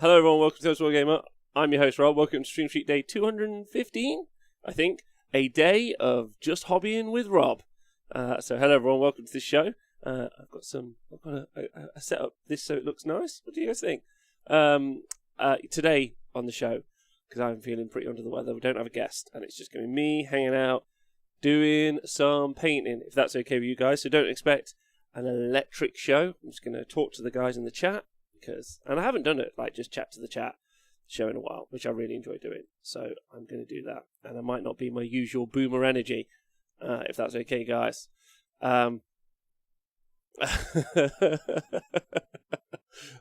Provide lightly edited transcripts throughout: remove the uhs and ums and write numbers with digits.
Hello everyone, welcome to Total War Gamer. I'm your host Rob. Welcome to Stream Sheet Day 215, I think. A day of just hobbying with Rob. So hello everyone, welcome to this show. I've got a setup this so it looks nice. What do you guys think? Today on the show, because I'm feeling pretty under the weather, we don't have a guest, and it's just going to be me hanging out, doing some painting, if that's okay with you guys. So don't expect an electric show. I'm just going to talk to the guys in the chat. And I haven't done it, like just chat to the chat show in a while, which I really enjoy doing. So I'm going to do that. And I might not be my usual boomer energy, if that's okay, guys. Hello,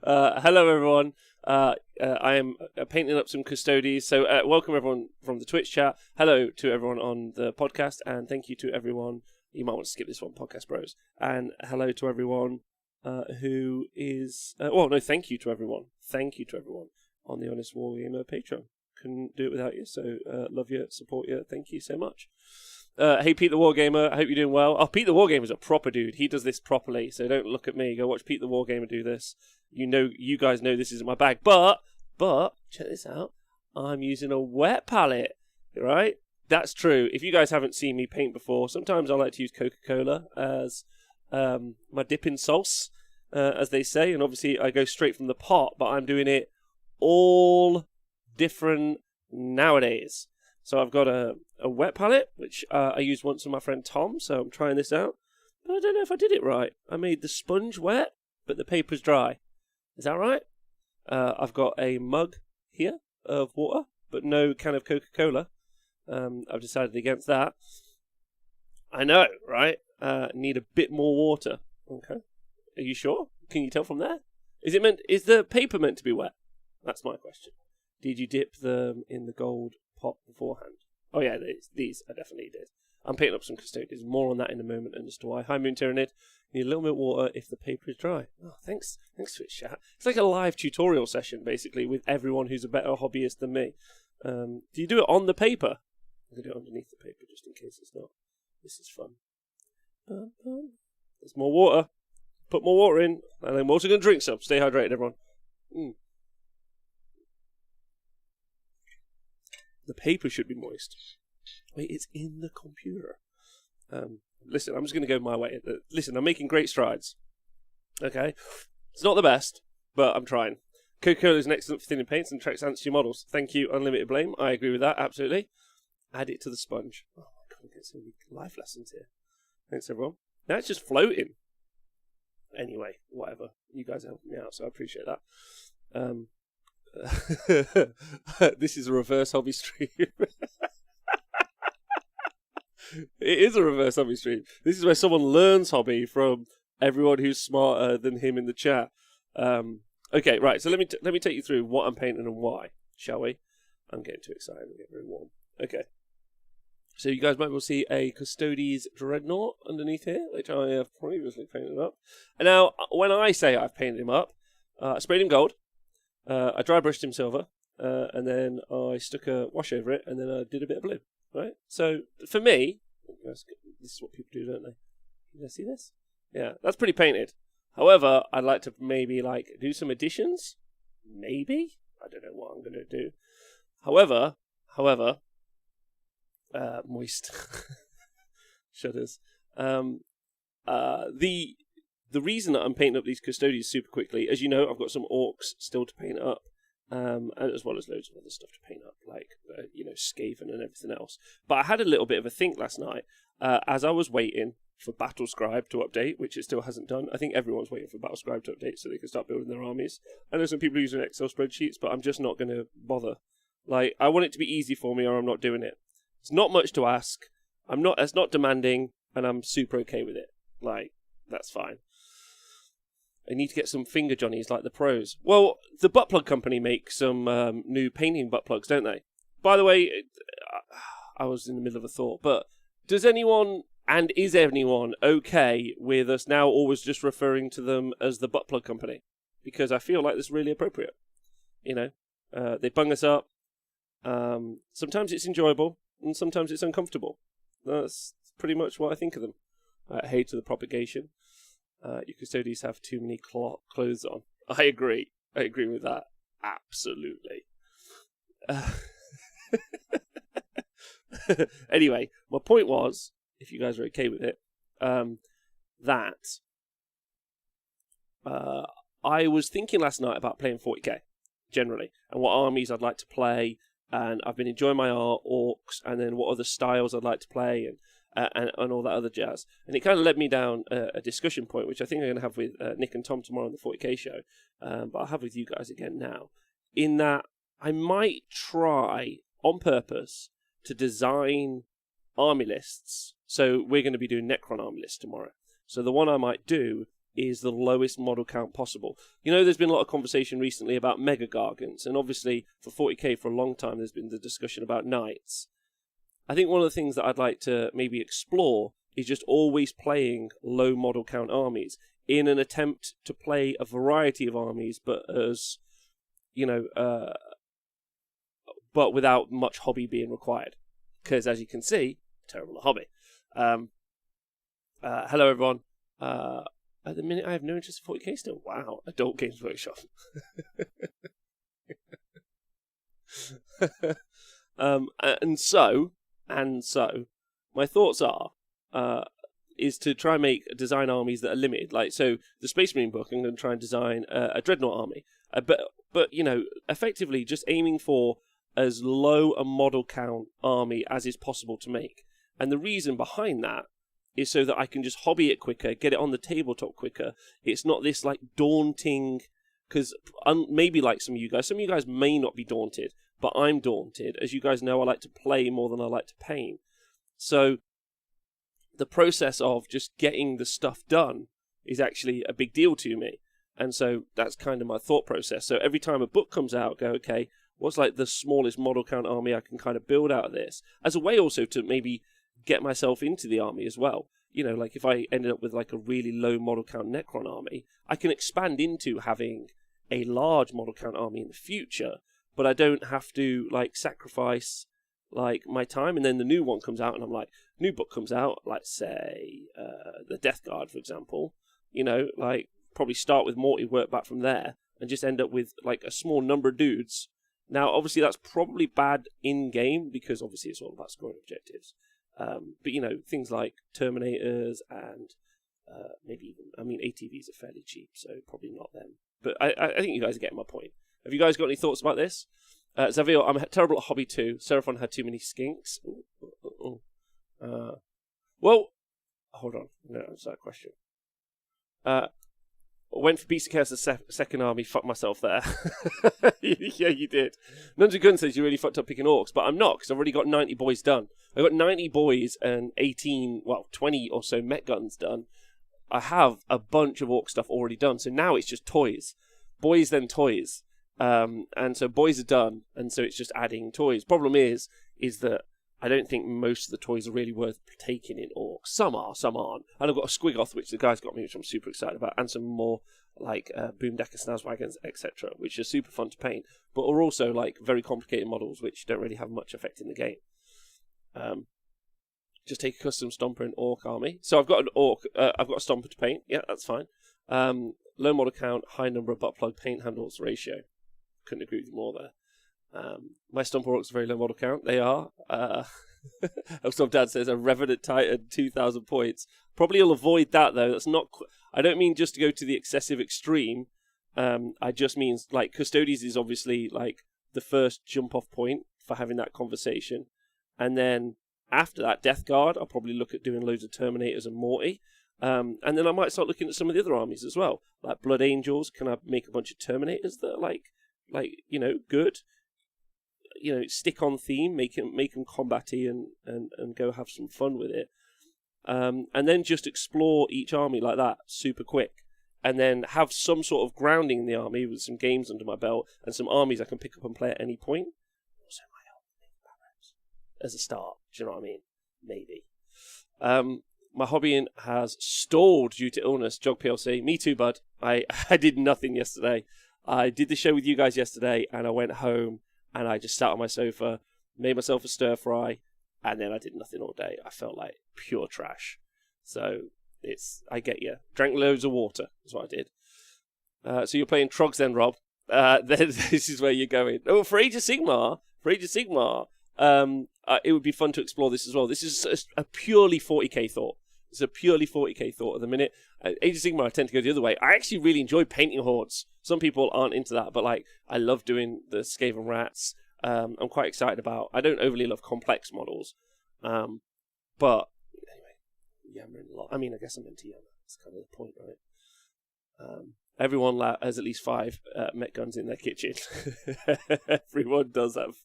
everyone. I am painting up some custodies. So welcome, everyone, from the Twitch chat. Hello to everyone on the podcast. And thank you to everyone. You might want to skip this one, Podcast Bros. And hello to everyone. Who is thank you to everyone on the Honest Wargamer Patreon. Couldn't do it without you, so love you, support you, thank you so much. Hey Pete the Wargamer, I hope you're doing well. Pete the Wargamer's a proper dude. He does this properly, so don't look at me. Go watch Pete the Wargamer do this. You guys know this isn't my bag, but check this out. I'm using a wet palette, right? That's true. If you guys haven't seen me paint before, sometimes I like to use Coca-Cola as my dipping sauce, as they say, and obviously I go straight from the pot, but I'm doing it all different nowadays. So I've got a wet palette, which I used once with my friend Tom, so I'm trying this out, but I don't know if I did it right. I made the sponge wet, but the paper's dry. Is that right? I've got a mug here of water, but no can of Coca-Cola. I've decided against that. I know, right? Need a bit more water. Okay. Are you sure? Can you tell from there? Is the paper meant to be wet? That's my question. Did you dip them in the gold pot beforehand? Oh yeah, these I definitely did. I'm painting up some custodians. More on that in a moment and as to why. Hi Moon Tyranid. Need a little bit of water if the paper is dry. Oh, thanks Twitch chat. It's like a live tutorial session basically with everyone who's a better hobbyist than me. Do you do it on the paper? I'm gonna do it underneath the paper just in case it's not. This is fun. There's more water. Put more water in, and I'm also going to drink some. Stay hydrated, everyone. The paper should be moist. Wait, it's in the computer. Listen, I'm just going to go my way. Listen, I'm making great strides. Okay? It's not the best, but I'm trying. Coca-Cola is an excellent for thinning paints and attracts ants to your models. Thank you, Unlimited Blame. I agree with that, absolutely. Add it to the sponge. Oh my god, I'm getting so many life lessons here. Thanks, everyone. Now it's just floating. Anyway, whatever. You guys are helping me out, so I appreciate that. This is a reverse hobby stream. It is a reverse hobby stream. This is where someone learns hobby from everyone who's smarter than him in the chat. Okay, right. So let me take you through what I'm painting and why, shall we? I'm getting too excited. I'm getting very warm. Okay. So you guys might well see a Custodes Dreadnought underneath here, which I have previously painted up. And now, when I say I've painted him up, I sprayed him gold, I dry brushed him silver, and then I stuck a wash over it, and then I did a bit of blue, right? So, for me, this is what people do, don't they? You guys see this? Yeah, that's pretty painted. However, I'd like to maybe, do some additions. Maybe? I don't know what I'm going to do. However, moist shudders. The reason that I'm painting up these custodians super quickly, as you know, I've got some orcs still to paint up, and as well as loads of other stuff to paint up, like Skaven and everything else. But I had a little bit of a think last night as I was waiting for Battlescribe to update, which it still hasn't done. I think everyone's waiting for Battlescribe to update so they can start building their armies. I know some people using Excel spreadsheets, but I'm just not going to bother. I want it to be easy for me, or I'm not doing it. It's not much to ask. It's not demanding, and I'm super okay with it. That's fine. I need to get some finger johnnies like the pros. Well, the butt plug company makes some new painting butt plugs, don't they? By the way, I was in the middle of a thought, but is anyone okay with us now always just referring to them as the butt plug company? Because I feel like that's really appropriate. They bung us up. Sometimes it's enjoyable, and sometimes it's uncomfortable. That's pretty much what I think of them. Hey to the propagation. Your custodians have too many clothes on. I agree with that. Absolutely. Anyway, my point was, if you guys are okay with it, that I was thinking last night about playing 40k generally, and what armies I'd like to play, and I've been enjoying my orcs, and then what other styles I'd like to play, and all that other jazz. And it kind of led me down a discussion point, which I think I'm going to have with Nick and Tom tomorrow on the 40k show, but I'll have with you guys again now, in that I might try, on purpose, to design army lists. So we're going to be doing Necron army lists tomorrow. So the one I might do is the lowest model count possible. You know, there's been a lot of conversation recently about Mega Gargants, and obviously for 40k for a long time there's been the discussion about Knights. I think one of the things that I'd like to maybe explore is just always playing low model count armies in an attempt to play a variety of armies, but as, you know, but without much hobby being required. Because as you can see, terrible at hobby. Hello everyone. At the minute I have no interest in 40k still. Wow, Adult Games Workshop. And so, my thoughts are, is to try and make design armies that are limited. Like, so the Space Marine book, I'm going to try and design a Dreadnought army. But you know, effectively just aiming for as low a model count army as is possible to make. And the reason behind that is so that I can just hobby it quicker, get it on the tabletop quicker. It's not this like daunting, because maybe like some of you guys may not be daunted, but I'm daunted. As you guys know, I like to play more than I like to paint. So the process of just getting the stuff done is actually a big deal to me. And so that's kind of my thought process. So every time a book comes out, I go, okay, what's like the smallest model count army I can kind of build out of this? As a way also to maybe get myself into the army as well. You know, like if I ended up with like a really low model count Necron army, I can expand into having a large model count army in the future, but I don't have to like sacrifice like my time. And then the new one comes out and I'm like, new book comes out, like say the Death Guard, for example, you know, like probably start with Morty, work back from there, and just end up with like a small number of dudes. Now, obviously, that's probably bad in-game, because obviously it's all about scoring objectives. But, you know, things like Terminators and maybe even, I mean, ATVs are fairly cheap, so probably not them. But I think you guys are getting my point. Have you guys got any thoughts about this? Xavier, I'm terrible at hobby too. Seraphon had too many skinks. Well, hold on. No, that's that question. Went for Beast of Chaos the second army, fucked myself there. Yeah, you did. Nuns of Gun says you really fucked up picking orcs, but I'm not, because I've already got 90 boys done. I've got 90 boys and 20 or so Met Guns done. I have a bunch of orc stuff already done, so now it's just toys. Boys, then toys. And so boys are done, and so it's just adding toys. Problem is that I don't think most of the toys are really worth taking in orcs. Some are, some aren't. And I've got a Squigoth, which the guy's got me, which I'm super excited about, and some more like Boomdecker Snazwagons, etc., which are super fun to paint, but are also like very complicated models, which don't really have much effect in the game. Just take a custom Stomper and Orc army. So I've got an Orc, I've got a Stomper to paint. Yeah, that's fine. Low model count, high number of butt plug paint handles ratio. Couldn't agree with you more there. My Stomper Orcs are very low model count. They are. Elstop Dad says a Revenant Titan, 2,000 points. Probably will avoid that though. That's not. I don't mean just to go to the excessive extreme. I just mean like Custodes is obviously like the first jump off point for having that conversation, and then after that, Death Guard. I'll probably look at doing loads of Terminators and Morty. And then I might start looking at some of the other armies as well, like Blood Angels. Can I make a bunch of Terminators that are like you know, good? You know, stick on theme, make them combatty and go have some fun with it. And then just explore each army like that super quick, and then have some sort of grounding in the army with some games under my belt and some armies I can pick up and play at any point. Also, might help as a start. Do you know what I mean? Maybe. My hobbying has stalled due to illness. Jog PLC. Me too, bud. I did nothing yesterday. I did the show with you guys yesterday, and I went home and I just sat on my sofa, made myself a stir fry, and then I did nothing all day. I felt like pure trash. So I get you. Drank loads of water. That's what I did. So you're playing Trogs then, Rob? then this is where you're going. Oh, for Age of Sigmar, it would be fun to explore this as well. This is a purely 40k thought. It's a purely 40k thought at the minute. Age of Sigmar, I tend to go the other way. I actually really enjoy painting hordes. Some people aren't into that, but like I love doing the Skaven rats. I'm quite excited about. I don't overly love complex models, but anyway, yammering a lot. I mean, I guess I'm into yammer. That's kind of the point, right? Everyone has at least 5 mech guns in their kitchen. Everyone does have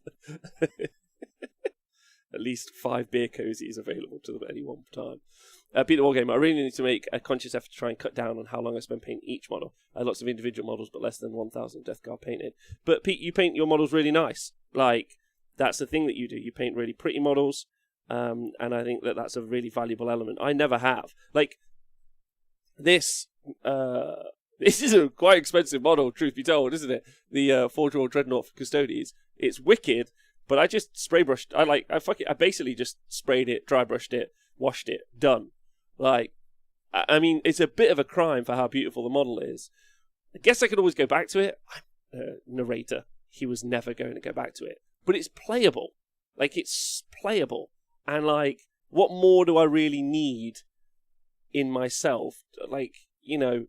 at least 5 beer cozies available to them at any one time. Peter Wargamer, I really need to make a conscious effort to try and cut down on how long I spend painting each model. I have lots of individual models, but less than 1,000 Death Guard painted. But Pete, you paint your models really nice. Like, that's the thing that you do. You paint really pretty models, and I think that that's a really valuable element. I never have. Like, this is a quite expensive model, truth be told, isn't it? The Forge World Dreadnought for Custodies. It's wicked, but I just spray brushed. I basically just sprayed it, dry brushed it, washed it, done. Like, I mean, it's a bit of a crime for how beautiful the model is. I guess I could always go back to it. Narrator, he was never going to go back to it. But it's playable. Like, it's playable. And, like, what more do I really need in myself? Like, you know,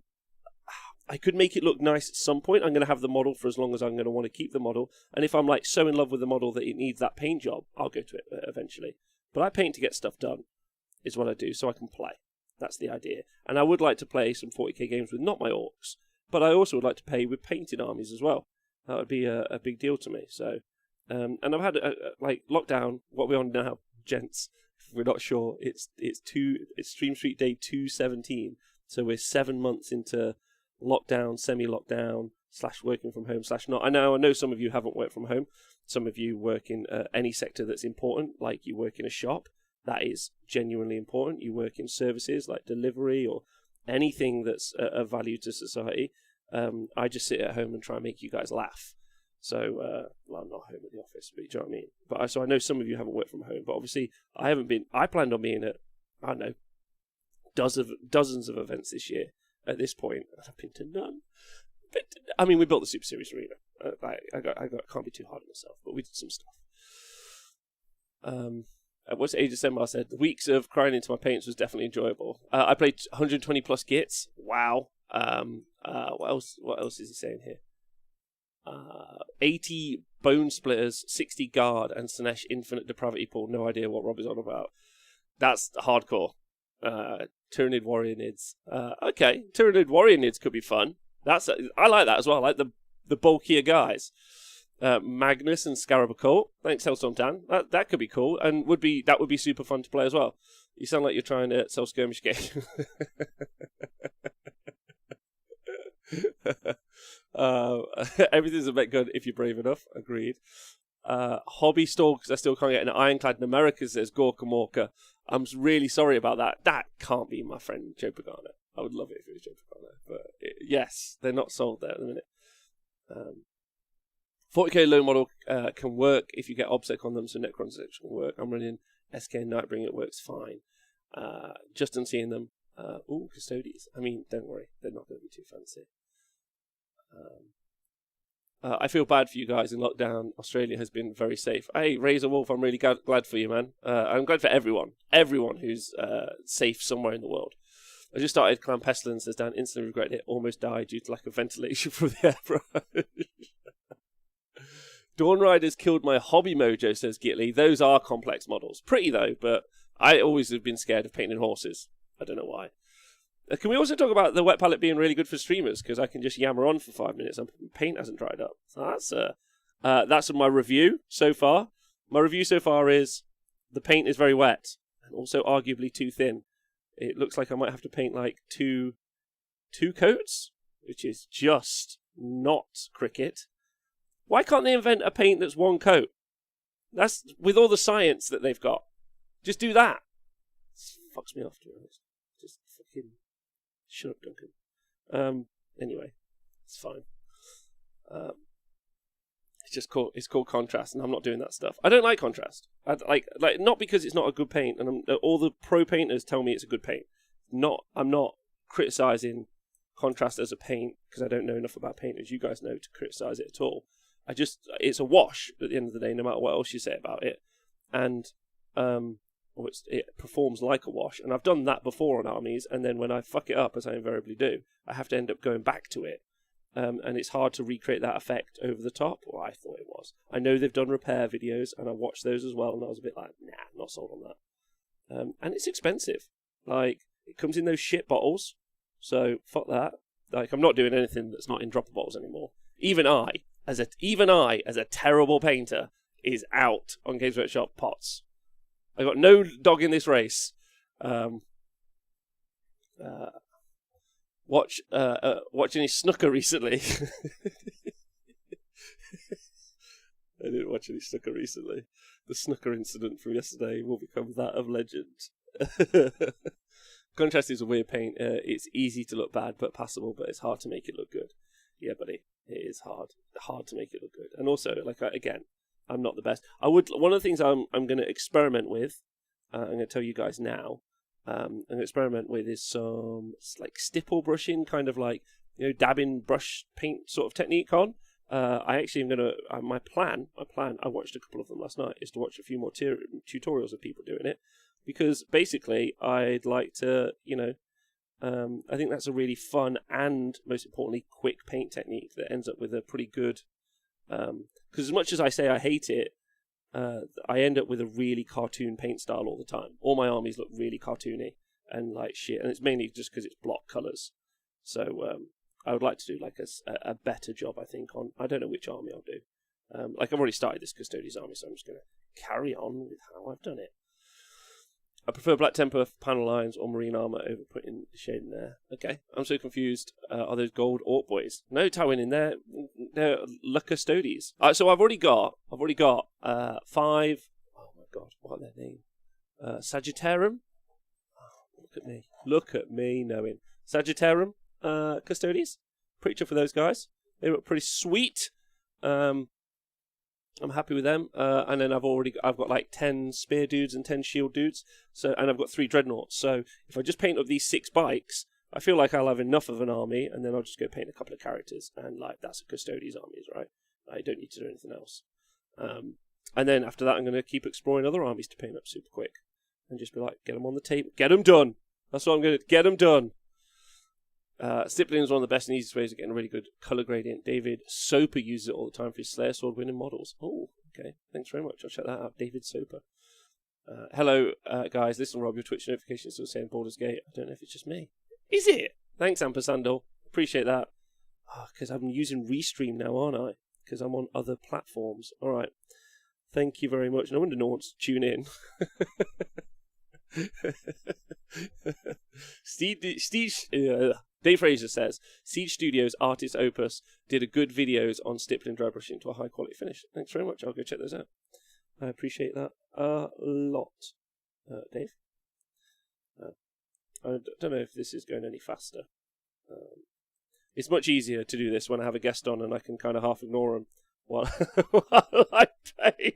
I could make it look nice at some point. I'm going to have the model for as long as I'm going to want to keep the model. And if I'm, like, so in love with the model that it needs that paint job, I'll go to it eventually. But I paint to get stuff done, is what I do, so I can play. That's the idea. And I would like to play some 40k games with not my orcs, but I also would like to play with painted armies as well. That would be a big deal to me. So, and I've had like lockdown. What we're on now, gents. If we're not sure, it's Stream Street Day 217. So we're 7 months into lockdown, semi-lockdown / working from home / not. I know some of you haven't worked from home. Some of you work in any sector that's important, like you work in a shop. That is genuinely important. You work in services like delivery or anything that's of value to society. I just sit at home and try and make you guys laugh. So, well, I'm not home at the office, but you know what I mean. But so I know some of you haven't worked from home, but obviously I haven't been. I planned on being at, I don't know, dozens of events this year. At this point, I've been to none. But I mean, we built the Super Series arena. I can't be too hard on myself, but we did some stuff. What's Age of Sigmar said? The weeks of crying into my paints was definitely enjoyable. I played 120 plus gits. Wow. What else is he saying here? 80 Bone Splitters, 60 Guard, and Sinesh Infinite Depravity Pool. No idea what Rob is on about. That's hardcore. Tyranid Warrior Nids. Okay, Tyranid Warrior Nids could be fun. I like that as well. I like the bulkier guys. Magnus and Scarab Occult. Thanks, Hellstorm Dan. That could be cool, and that would be super fun to play as well. You sound like you're trying to sell skirmish game. Everything's a bit good if you're brave enough. Agreed. Hobby Store, because I still can't get an Ironclad in America, says Gorka Morka. I'm really sorry about that. That can't be my friend Joe Pagano. I would love it if it was Joe Pagano, but yes, they're not sold there at the minute. 40k low model can work if you get Obsec on them, so Necron section can work. I'm running SK and Nightbringer, it works fine. Just on seeing them. Custodies. I mean, don't worry, they're not going to be too fancy. I feel bad for you guys in lockdown. Australia has been very safe. Hey, Razor Wolf, I'm really glad for you, man. I'm glad for everyone who's safe somewhere in the world. I just started Clan Pestilence, says Dan, instantly regret it, almost died due to lack of ventilation from the airbrush. Dawn Riders killed my hobby mojo, says Gitley. Those are complex models. Pretty though, but I always have been scared of painting horses. I don't know why. Can we also talk about the wet palette being really good for streamers? Because I can just yammer on for 5 minutes and paint hasn't dried up. So that's my review so far. My review so far is the paint is very wet and also arguably too thin. It looks like I might have to paint like two coats, which is just not cricket. Why can't they invent a paint that's one coat? That's with all the science that they've got. Just do that. This fucks me off, to be honest. Just fucking shut up, Duncan. Anyway, it's fine. It's called contrast, and I'm not doing that stuff. I don't like contrast. I like not because it's not a good paint, and all the pro painters tell me it's a good paint. I'm not criticizing contrast as a paint, because I don't know enough about paint, as you guys know, to criticise it at all. It's a wash at the end of the day, no matter what else you say about it. And it performs like a wash. And I've done that before on armies, and then when I fuck it up, as I invariably do, I have to end up going back to it. And it's hard to recreate that effect over the top, or I thought it was. I know they've done repair videos, and I watched those as well, and I was a bit like, nah, not sold on that. And it's expensive. Like, it comes in those shit bottles, so fuck that. Like, I'm not doing anything that's not in dropper bottles anymore. Even I, as a terrible painter, is out on Games Workshop pots. I got no dog in this race. Watch any snooker recently? I didn't watch any snooker recently. The snooker incident from yesterday will become that of legend. Contrast is a weird paint. It's easy to look bad but passable, but it's hard to make it look good. Yeah, buddy, it is hard to make it look good. And also, like, again, I'm not the best. One of the things I'm going to experiment with. I'm going to tell you guys now. I'm going to experiment with is some like stipple brushing, kind of like, you know, dabbing brush paint sort of technique on. I actually am going to my plan. I watched a couple of them last night. Is to watch a few more tutorials of people doing it, because basically I'd like to, you know. I think that's a really fun and, most importantly, quick paint technique that ends up with a pretty good... Because as much as I say I hate it, I end up with a really cartoon paint style all the time. All my armies look really cartoony and like shit, and it's mainly just because it's block colours. So I would like to do like a better job, I think, on... I don't know which army I'll do. Like, I've already started this Custodes army, so I'm just going to carry on with how I've done it. I prefer black temper panel lines or marine armour over putting shade in there. Okay, I'm so confused. Are those gold Orc boys? No Tywin in there. They're La Custodes. So I've already got 5. Oh my god, what are their name? Sagittarum. Oh, look at me knowing Sagittarum Custodes. Pretty chuffed for those guys. They look pretty sweet. I'm happy with them, and then I've got like 10 spear dudes and 10 shield dudes, and I've got 3 dreadnoughts. So if I just paint up these 6 bikes, I feel like I'll have enough of an army, and then I'll just go paint a couple of characters, and like that's a Custodes army, right? I don't need to do anything else. And then after that, I'm going to keep exploring other armies to paint up super quick, and just be like, get them on the table, get them done. That's what I'm going to get them done. Stippling is one of the best and easiest ways of getting a really good colour gradient. David Soper uses it all the time for his Slayer Sword winning models. Oh, okay. Thanks very much. I'll check that out. David Soper. Hello, guys. Listen, Rob, your Twitch notification is still saying Baldur's Gate. I don't know if it's just me. Is it? Thanks, Ampersandal. Appreciate that. Because I'm using Restream now, aren't I? Because I'm on other platforms. All right. Thank you very much. No wonder no one's tune in. Dave Fraser says, Siege Studios Artist Opus did a good videos on stippling dry brushing to a high quality finish. Thanks very much. I'll go check those out. I appreciate that a lot. Dave? I don't know if this is going any faster. It's much easier to do this when I have a guest on and I can kind of half ignore them while I paint.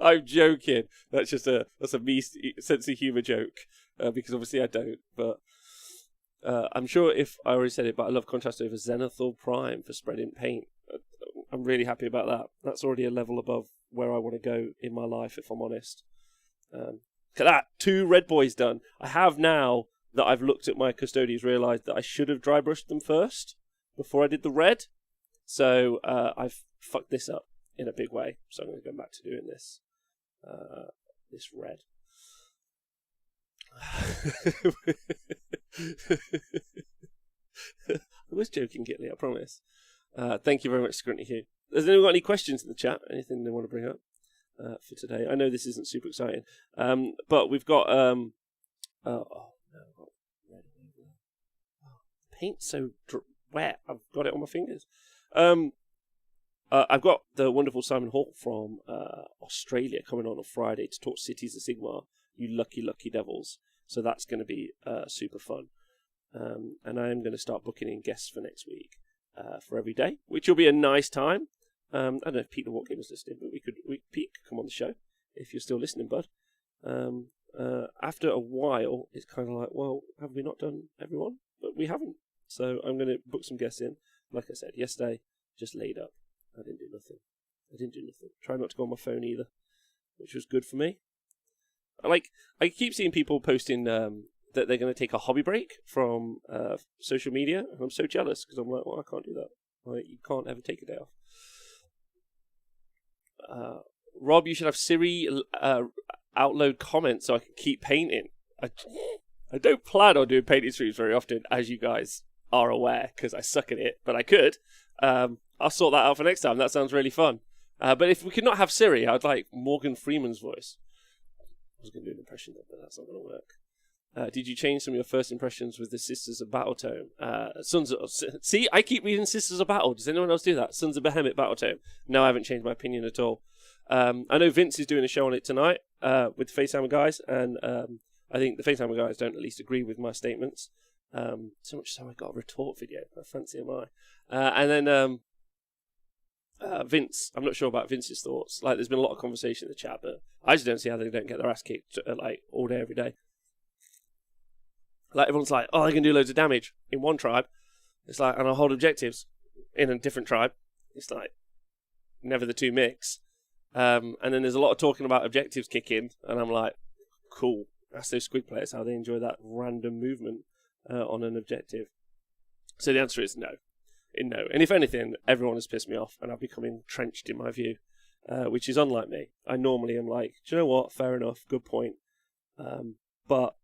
I'm joking. That's a me sense of humour joke, because obviously I don't. But I'm sure if I already said it, but I love contrast over Zenithal Prime for spreading paint. I'm really happy about that. That's already a level above where I want to go in my life, if I'm honest. Look at that, 2 red boys done. I have, now that I've looked at my Custodes, realised that I should have dry brushed them first before I did the red. So I've fucked this up in a big way. So I'm going to go back to doing this. This red. I was joking, Gitley, I promise. Thank you very much, Scrunty Hugh. Has anyone got any questions in the chat? Anything they want to bring up for today? I know this isn't super exciting, but we've got paint's so wet. I've got it on my fingers. I've got the wonderful Simon Hall from Australia coming on Friday to talk Cities of Sigmar. You lucky, lucky devils. So that's going to be super fun. And I am going to start booking in guests for next week for every day, which will be a nice time. I don't know if Peter Watkin is listening, but Pete could come on the show if you're still listening, bud. After a while, it's kind of like, well, have we not done everyone? But we haven't. So I'm going to book some guests in. Like I said, yesterday, just laid up. I didn't do nothing. Try not to go on my phone either, which was good for me. I keep seeing people posting that they're going to take a hobby break from social media, and I'm so jealous because I'm like, well, I can't do that. Like, you can't ever take a day off. Rob, you should have Siri outload comments so I can keep painting. I don't plan on doing painting streams very often, as you guys are aware, because I suck at it, but I could. I'll sort that out for next time. That sounds really fun. But if we could not have Siri, I'd like Morgan Freeman's voice. I was going to do an impression of it, but that's not going to work. Did you change some of your first impressions with the Sisters of Battletome? See, I keep reading Sisters of Battle. Does anyone else do that? Sons of Behemoth Battletome. No, I haven't changed my opinion at all. I know Vince is doing a show on it tonight with the Facehammer guys, and I think the Facehammer guys don't at least agree with my statements. So much so I got a retort video. How fancy am I? And then Vince, I'm not sure about Vince's thoughts. Like, there's been a lot of conversation in the chat, but I just don't see how they don't get their ass kicked like all day, every day. Like, everyone's like, oh, they can do loads of damage in one tribe. It's like, and I'll hold objectives in a different tribe. It's like, never the two mix. And then there's a lot of talking about objectives kicking, and I'm like, cool. Ask those squid players how they enjoy that random movement on an objective. So the answer is no. No. And if anything, everyone has pissed me off, and I've become entrenched in my view, which is unlike me. I normally am like, do you know what? Fair enough. Good point. But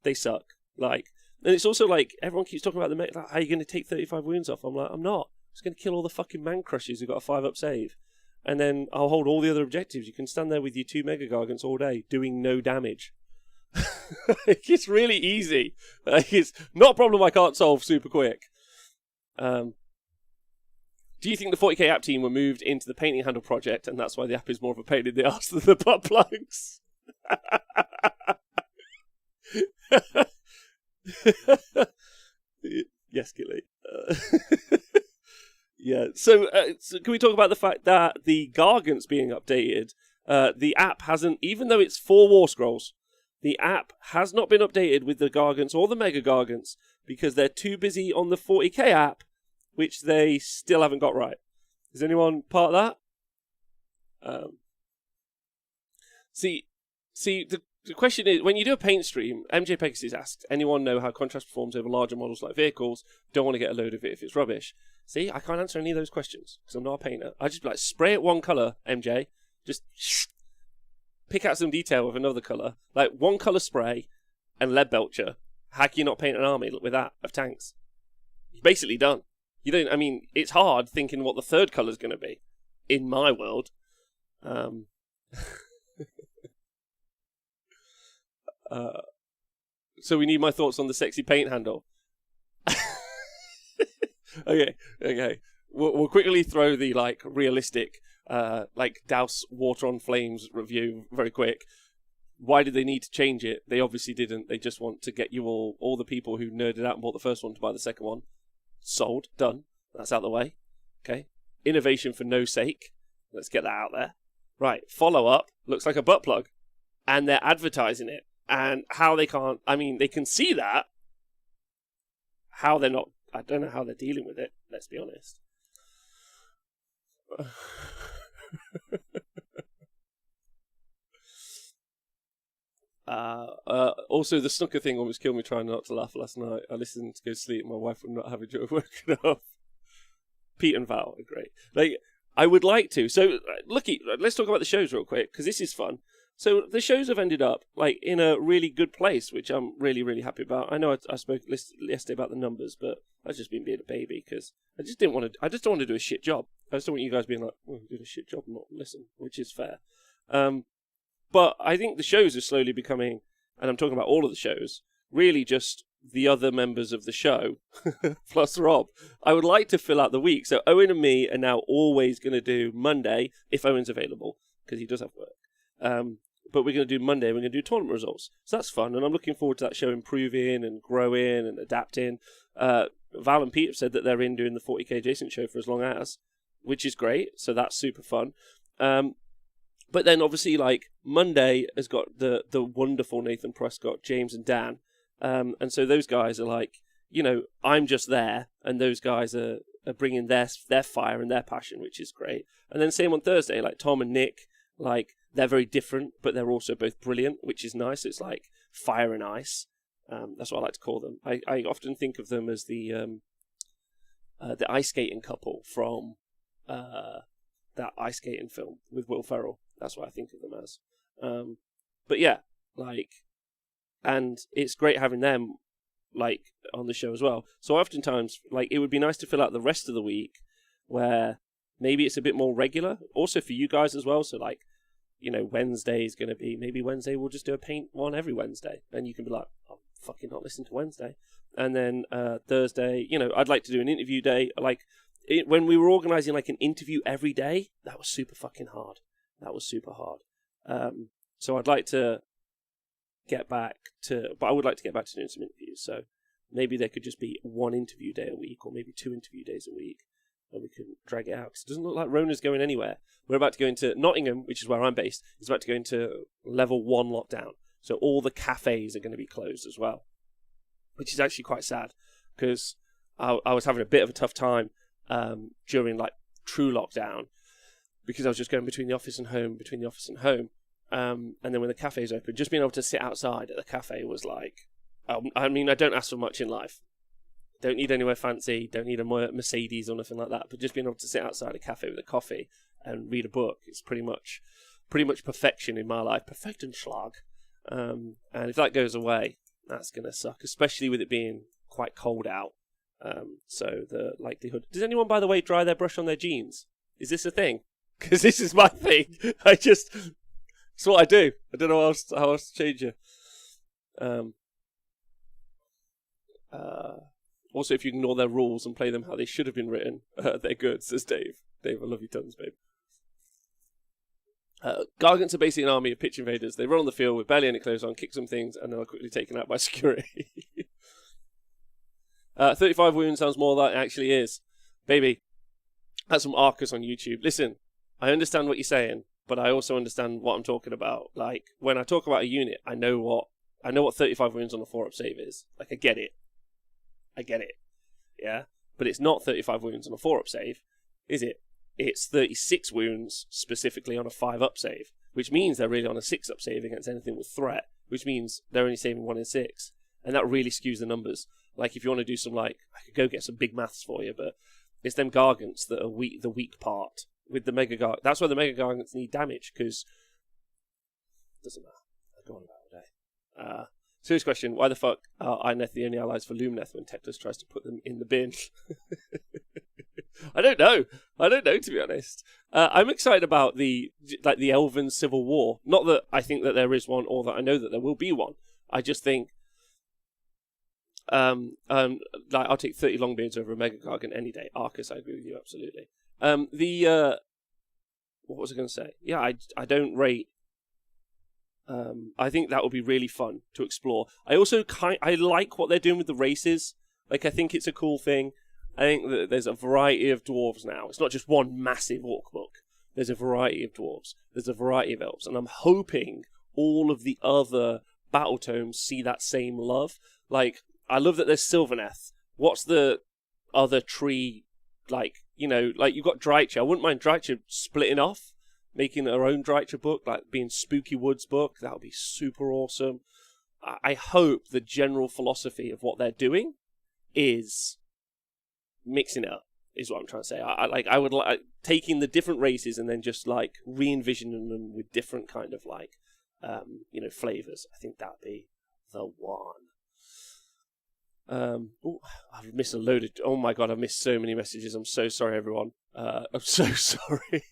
they suck. Like, and it's also like, everyone keeps talking about the like, how are you going to take 35 wounds off? I'm like, I'm not. I'm just going to kill all the fucking man crushers who got a 5-up save. And then I'll hold all the other objectives. You can stand there with your 2 Mega Gargants all day, doing no damage. It's really easy. It's not a problem I can't solve super quick. Do you think the 40k app team were moved into the painting handle project, and that's why the app is more of a pain in the arse than the butt plugs? Yes, Gilly. Yeah. So can we talk about the fact that the Gargant's being updated? The app hasn't, even though it's 4 War Scrolls, the app has not been updated with the Gargants or the Mega Gargants because they're too busy on the 40k app, which they still haven't got right. Is anyone part of that? See, the question is, when you do a paint stream, MJ Pegasus asks, anyone know how contrast performs over larger models like vehicles? Don't want to get a load of it if it's rubbish. See, I can't answer any of those questions because I'm not a painter. I just be like, spray it one colour, MJ. Just pick out some detail with another colour. Like, one colour spray and lead belcher. How can you not paint an army with that of tanks? You're basically done. You don't, I mean, it's hard thinking what the third colour's going to be in my world. So we need my thoughts on the sexy paint handle. Okay. We'll quickly throw the, like, realistic, like, douse water on flames review very quick. Why did they need to change it? They obviously didn't. They just want to get you all the people who nerded out and bought the first one to buy the second one. Sold. Done. That's out of the way. Okay. Innovation for no sake. Let's get that out there. Right. Follow up. Looks like a butt plug. And they're advertising it. And how they can't... I mean, they can see that. How they're not... I don't know how they're dealing with it. Let's be honest. Also, the snooker thing almost killed me trying not to laugh last night. I listened to go to sleep and my wife would not have a joke woken up. Pete and Val are great. Like, I would like to. So, let's talk about the shows real quick, because this is fun. So, the shows have ended up, like, in a really good place, which I'm really, really happy about. I know I spoke yesterday about the numbers, but I've just been being a baby, because I just don't want to do a shit job. I just don't want you guys being like, oh, you did a shit job and not listen, which is fair. But I think the shows are slowly becoming, and I'm talking about all of the shows, really just the other members of the show, plus Rob. I would like to fill out the week. So Owen and me are now always going to do Monday, if Owen's available, because he does have work. But we're going to do Monday, we're going to do tournament results. So that's fun, and I'm looking forward to that show improving and growing and adapting. Val and Pete have said that they're in doing the 40k adjacent show for as long as, which is great, so that's super fun. But then obviously, like, Monday has got the wonderful Nathan Prescott, James and Dan. And so those guys are like, I'm just there, and those guys are bringing their fire and their passion, which is great. And then same on Thursday, like Tom and Nick, like they're very different, but they're also both brilliant, which is nice. It's like fire and ice. That's what I like to call them. I often think of them as the ice skating couple from that ice skating film with Will Ferrell. That's what I think of them as. But yeah, and it's great having them on the show as well. So oftentimes, it would be nice to fill out the rest of the week where maybe it's a bit more regular. Also for you guys as well. So Wednesday is going to be, maybe Wednesday we'll just do a paint one every Wednesday, and you can be like, I'm fucking not listening to Wednesday. And then Thursday, I'd like to do an interview day. When we were organising an interview every day, that was super fucking hard. That was super hard. So I'd like to get back to, but I would like to get back to doing some interviews. So maybe there could just be one interview day a week, or maybe 2 interview days a week, and we can drag it out. Because it doesn't look like Rona's going anywhere. We're about to go into Nottingham, which is where I'm based. It's about to go into level 1 lockdown. So all the cafes are going to be closed as well, which is actually quite sad, because I was having a bit of a tough time during true lockdown, because I was just going between the office and home. And then when the cafes opened, just being able to sit outside at the cafe was I don't ask for much in life. Don't need anywhere fancy, don't need a Mercedes or nothing like that, but just being able to sit outside a cafe with a coffee and read a book is pretty much perfection in my life. Perfect and schlag. And if that goes away, that's going to suck, especially with it being quite cold out. So the likelihood... Does anyone, by the way, dry their brush on their jeans? Is this a thing? Because this is my thing. It's what I do. I don't know how else to change it. Also, if you ignore their rules and play them how they should have been written, they're good, says Dave. Dave, I love you tons, babe. Gargants are basically an army of pitch invaders. They run on the field with barely any clothes on, kick some things, and then are quickly taken out by security. 35 wounds sounds more like it actually is. Baby, that's from Arcus on YouTube. Listen, I understand what you're saying, but I also understand what I'm talking about. When I talk about a unit, I know what 35 wounds on a 4-up save is. I get it. Yeah? But it's not 35 wounds on a 4-up save, is it? It's 36 wounds specifically on a 5-up save, which means they're really on a 6-up save against anything with threat, which means they're only saving 1 in 6. And that really skews the numbers. If you want to do some, I could go get some big maths for you, but it's them Gargants that are the weak part. With the Mega Gargants. That's why the Mega Gargants need damage, because it doesn't matter. I go on about all day. Serious question, why the fuck are Ineth the only allies for Lumineth when Teclis tries to put them in the bin? I don't know, to be honest. I'm excited about the Elven Civil War. Not that I think that there is one, or that I know that there will be one. I just think I'll take 30 Longbeards over a Mega Gargant any day. Arcus, I agree with you, absolutely. What was I going to say? Yeah, I don't rate. I think that would be really fun to explore. I also I like what they're doing with the races. I think it's a cool thing. I think that there's a variety of dwarves now. It's not just one massive orc book. There's a variety of dwarves. There's a variety of elves, and I'm hoping all of the other battle tomes see that same love. I love that there's Sylvaneth. What's the other tree? You've got Drycha. I wouldn't mind Drycha splitting off, making her own Drycha book, being Spooky Woods book. That would be super awesome. I hope the general philosophy of what they're doing is mixing it up, is what I'm trying to say. I would like taking the different races and then just re-envisioning them with different kind of flavors. I think that'd be the one. I've missed a load of... Oh my god, I've missed so many messages. I'm so sorry, everyone. I'm so sorry.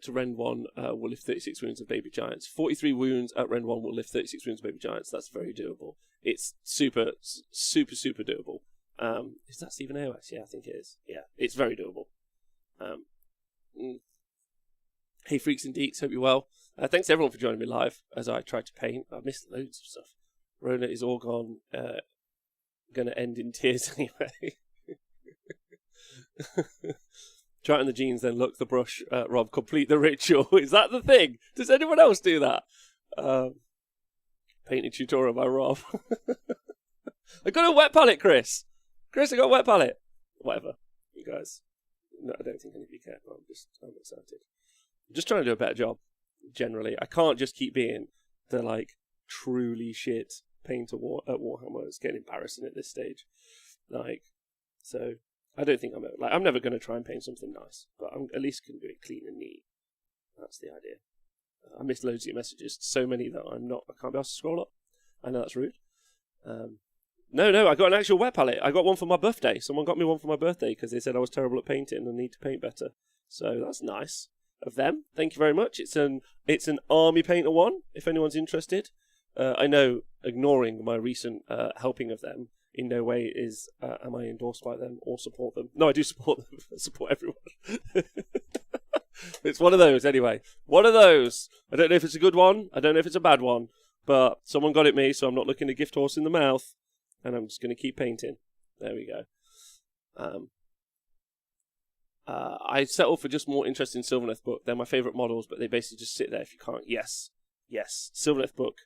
To Ren 1 will lift 36 wounds of baby giants. 43 wounds at Ren 1 will lift 36 wounds of baby giants. That's very doable. It's super doable. Is that Stephen AOS? Yeah, I think it is. Yeah, it's very doable. Hey, freaks and deeks, hope you're well. Thanks to everyone for joining me live as I tried to paint. I missed loads of stuff. Rona is all gone. Going to end in tears anyway. Try it on the jeans, then look the brush, Rob. Complete the ritual. Is that the thing? Does anyone else do that? Painting tutorial by Rob. I got a wet palette, Chris. Chris, I got a wet palette. Whatever, you guys. No, I don't think any of you care, but I'm excited. I'm just trying to do a better job, generally. I can't just keep being the, like, truly shit painter at Warhammer. It's getting embarrassing at this stage. Like, so, I don't think I'm never going to try and paint something nice, but I'm at least going to do it clean and neat. That's the idea. I missed loads of your messages, so many that I can't be asked to scroll up. I know that's rude. No, I got an actual wet palette. I got one for my birthday. Someone got me one for my birthday because they said I was terrible at painting and I need to paint better. So that's nice of them. Thank you very much. It's an Army Painter one, if anyone's interested. I know, ignoring my recent helping of them, in no way am I endorsed by them or support them. No, I do support them. I support everyone. It's one of those, anyway. One of those. I don't know if it's a good one. I don't know if it's a bad one. But someone got it me, so I'm not looking a gift horse in the mouth. And I'm just going to keep painting. There we go. I settled for just more interesting Sylvaneth book. They're my favourite models, but they basically just sit there if you can't. Yes. Sylvaneth book.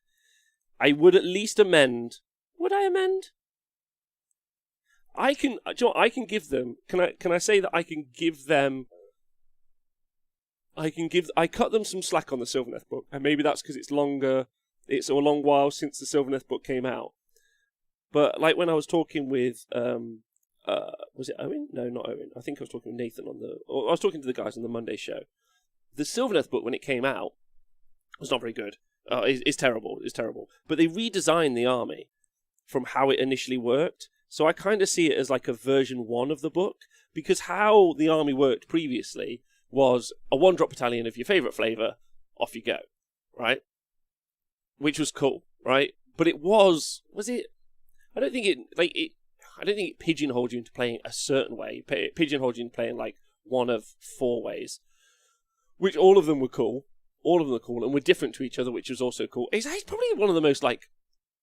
I would at least amend. Would I amend? I can. Do you know what? I can give them. Can I say that I can give them? I cut them some slack on the Sylvaneth book, and maybe that's because it's longer. It's a long while since the Sylvaneth book came out. But like when I was talking with, was it Owen? No, not Owen. I think I was talking with Nathan I was talking to the guys on the Monday show. The Sylvaneth book, when it came out, was not very good. It's terrible. It's terrible. But they redesigned the army from how it initially worked. So I kind of see it as like a version 1 of the book, because how the army worked previously was a 1-drop battalion of your favourite flavour, off you go, right? Which was cool, right? But it was it? I don't think it pigeonholed you into playing a certain way. It pigeonholed you into playing like one of 4 ways, which all of them were cool. All of them were cool and were different to each other, which was also cool. It's probably one of the most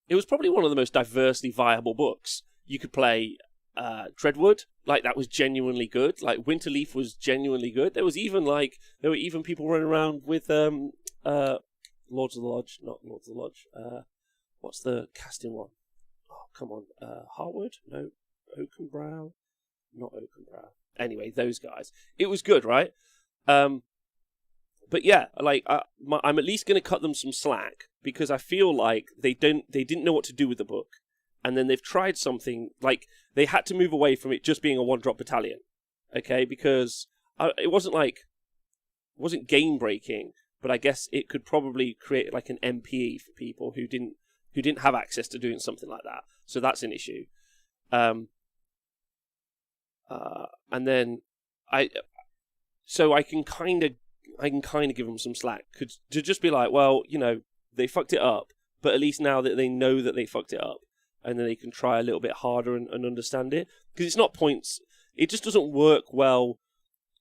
it was probably one of the most diversely viable books. You could play Dreadwood, like that was genuinely good. Like Winterleaf was genuinely good. There were even people running around with Lords of the Lodge, not Lords of the Lodge. What's the casting one? Oh, come on, Harwood? No, Oakenbrow, not Oakenbrow. Anyway, those guys. It was good, right? But yeah, like I'm at least going to cut them some slack because I feel like they didn't know what to do with the book. And then they've tried something, like, they had to move away from it just being a 1-drop battalion, okay? Because it wasn't game-breaking, but I guess it could probably create, like, an MPE for people who didn't have access to doing something like that. So that's an issue. And then I can kind of give them some slack. To just be like, well, you know, they fucked it up, but at least now that they know that they fucked it up, and then they can try a little bit harder and understand it. Because it's not points. It just doesn't work well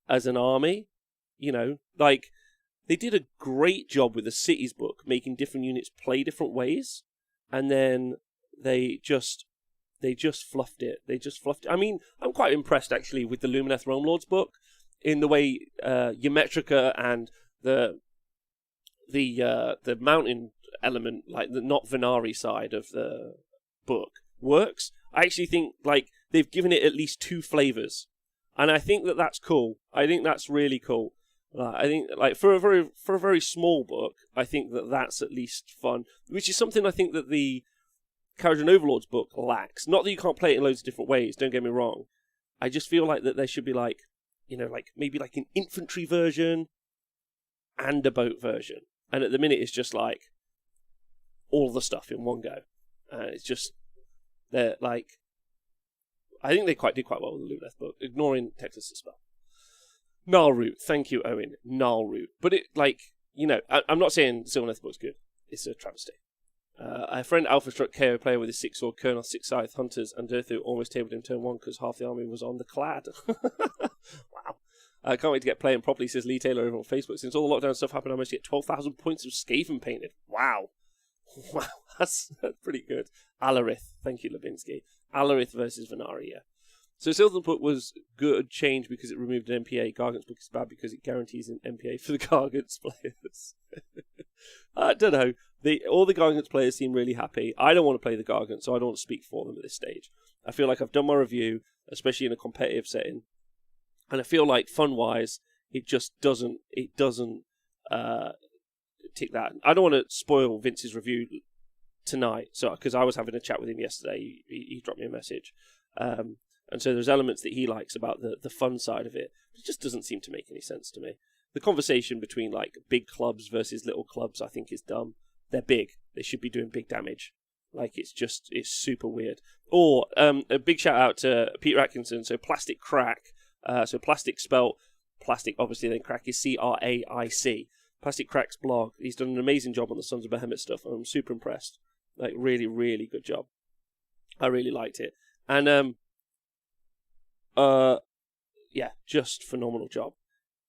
as an army. You know, like, they did a great job with the Cities book, making different units play different ways. And then they just fluffed it. I mean, I'm quite impressed, actually, with the Lumineth Rome Lords book, in the way Geometrica and the mountain element, like the not Venari side of the book works. I actually think like they've given it at least 2 flavors, and I think that that's cool. I think that's really cool. I think like for a very small book, I think that that's at least fun, which is something I think that the Kharadron Overlords book lacks. Not that you can't play it in loads of different ways, don't get me wrong. I just feel like that there should be like, you know, like maybe like an infantry version and a boat version, and at the minute it's just like all the stuff in one go. It's just, they're like, I think they did quite well with the Lumineth book, ignoring Texas' spell. Gnarlroot, thank you, Owen. Gnarlroot. But it, like, you know, I'm not saying Sylvaneth book's good. It's a travesty. A friend Alpha struck KO player with his 6-sword Colonel, 6 Scythe Hunters, and Durthu almost tabled him turn 1 because half the army was on the clad. Wow. I can't wait to get playing properly, says Lee Taylor over on Facebook. Since all the lockdown stuff happened, I managed to get 12,000 points of Skaven painted. Wow. Wow, that's pretty good. Alarith, thank you, Levinsky. Alarith versus Venari, yeah. So Sylvaneth book was good change because it removed an MPA. Gargant's book is bad because it guarantees an MPA for the Gargant's players. I don't know. All the Gargants players seem really happy. I don't want to play the Gargant, so I don't want to speak for them at this stage. I feel like I've done my review, especially in a competitive setting, and I feel like fun-wise, it just doesn't tick that. I don't want to spoil Vince's review tonight, so because I was having a chat with him yesterday, he dropped me a message, and so there's elements that he likes about the fun side of it. It just doesn't seem to make any sense to me. The conversation between like big clubs versus little clubs, I think, is dumb. They're big; they should be doing big damage. Like it's super weird. Or a big shout out to Peter Atkinson. So Plastic Crack. So plastic spelt plastic, obviously, then crack is CRAIC. Plastic Crack's blog. He's done an amazing job on the Sons of Behemoth stuff. I'm super impressed. Like, really, really good job. I really liked it. And, yeah, just phenomenal job.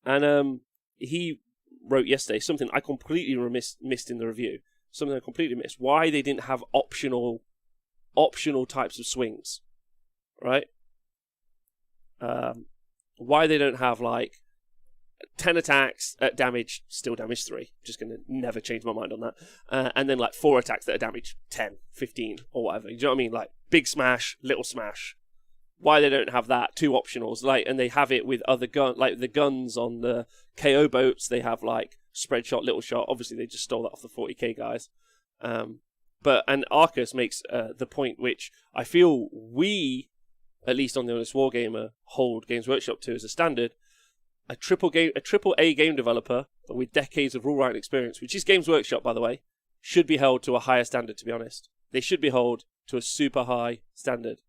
And he wrote yesterday something I completely missed in the review. Something I completely missed. Why they didn't have optional types of swings, right? Why they don't have, like, 10 attacks at damage, still damage 3. Just going to never change my mind on that. And then, like, 4 attacks that are damage 10, 15, or whatever. You know what I mean? Like, big smash, little smash. Why they don't have that, 2 optionals. Like, and they have it with other like the guns on the KO boats. They have, like, spread shot, little shot. Obviously, they just stole that off the 40k guys. And Arcus makes the point which I feel we, at least on the Honest Wargamer, hold Games Workshop to as a standard. A triple A game developer with decades of rule writing experience, which is Games Workshop, by the way, should be held to a higher standard, to be honest. They should be held to a super high standard.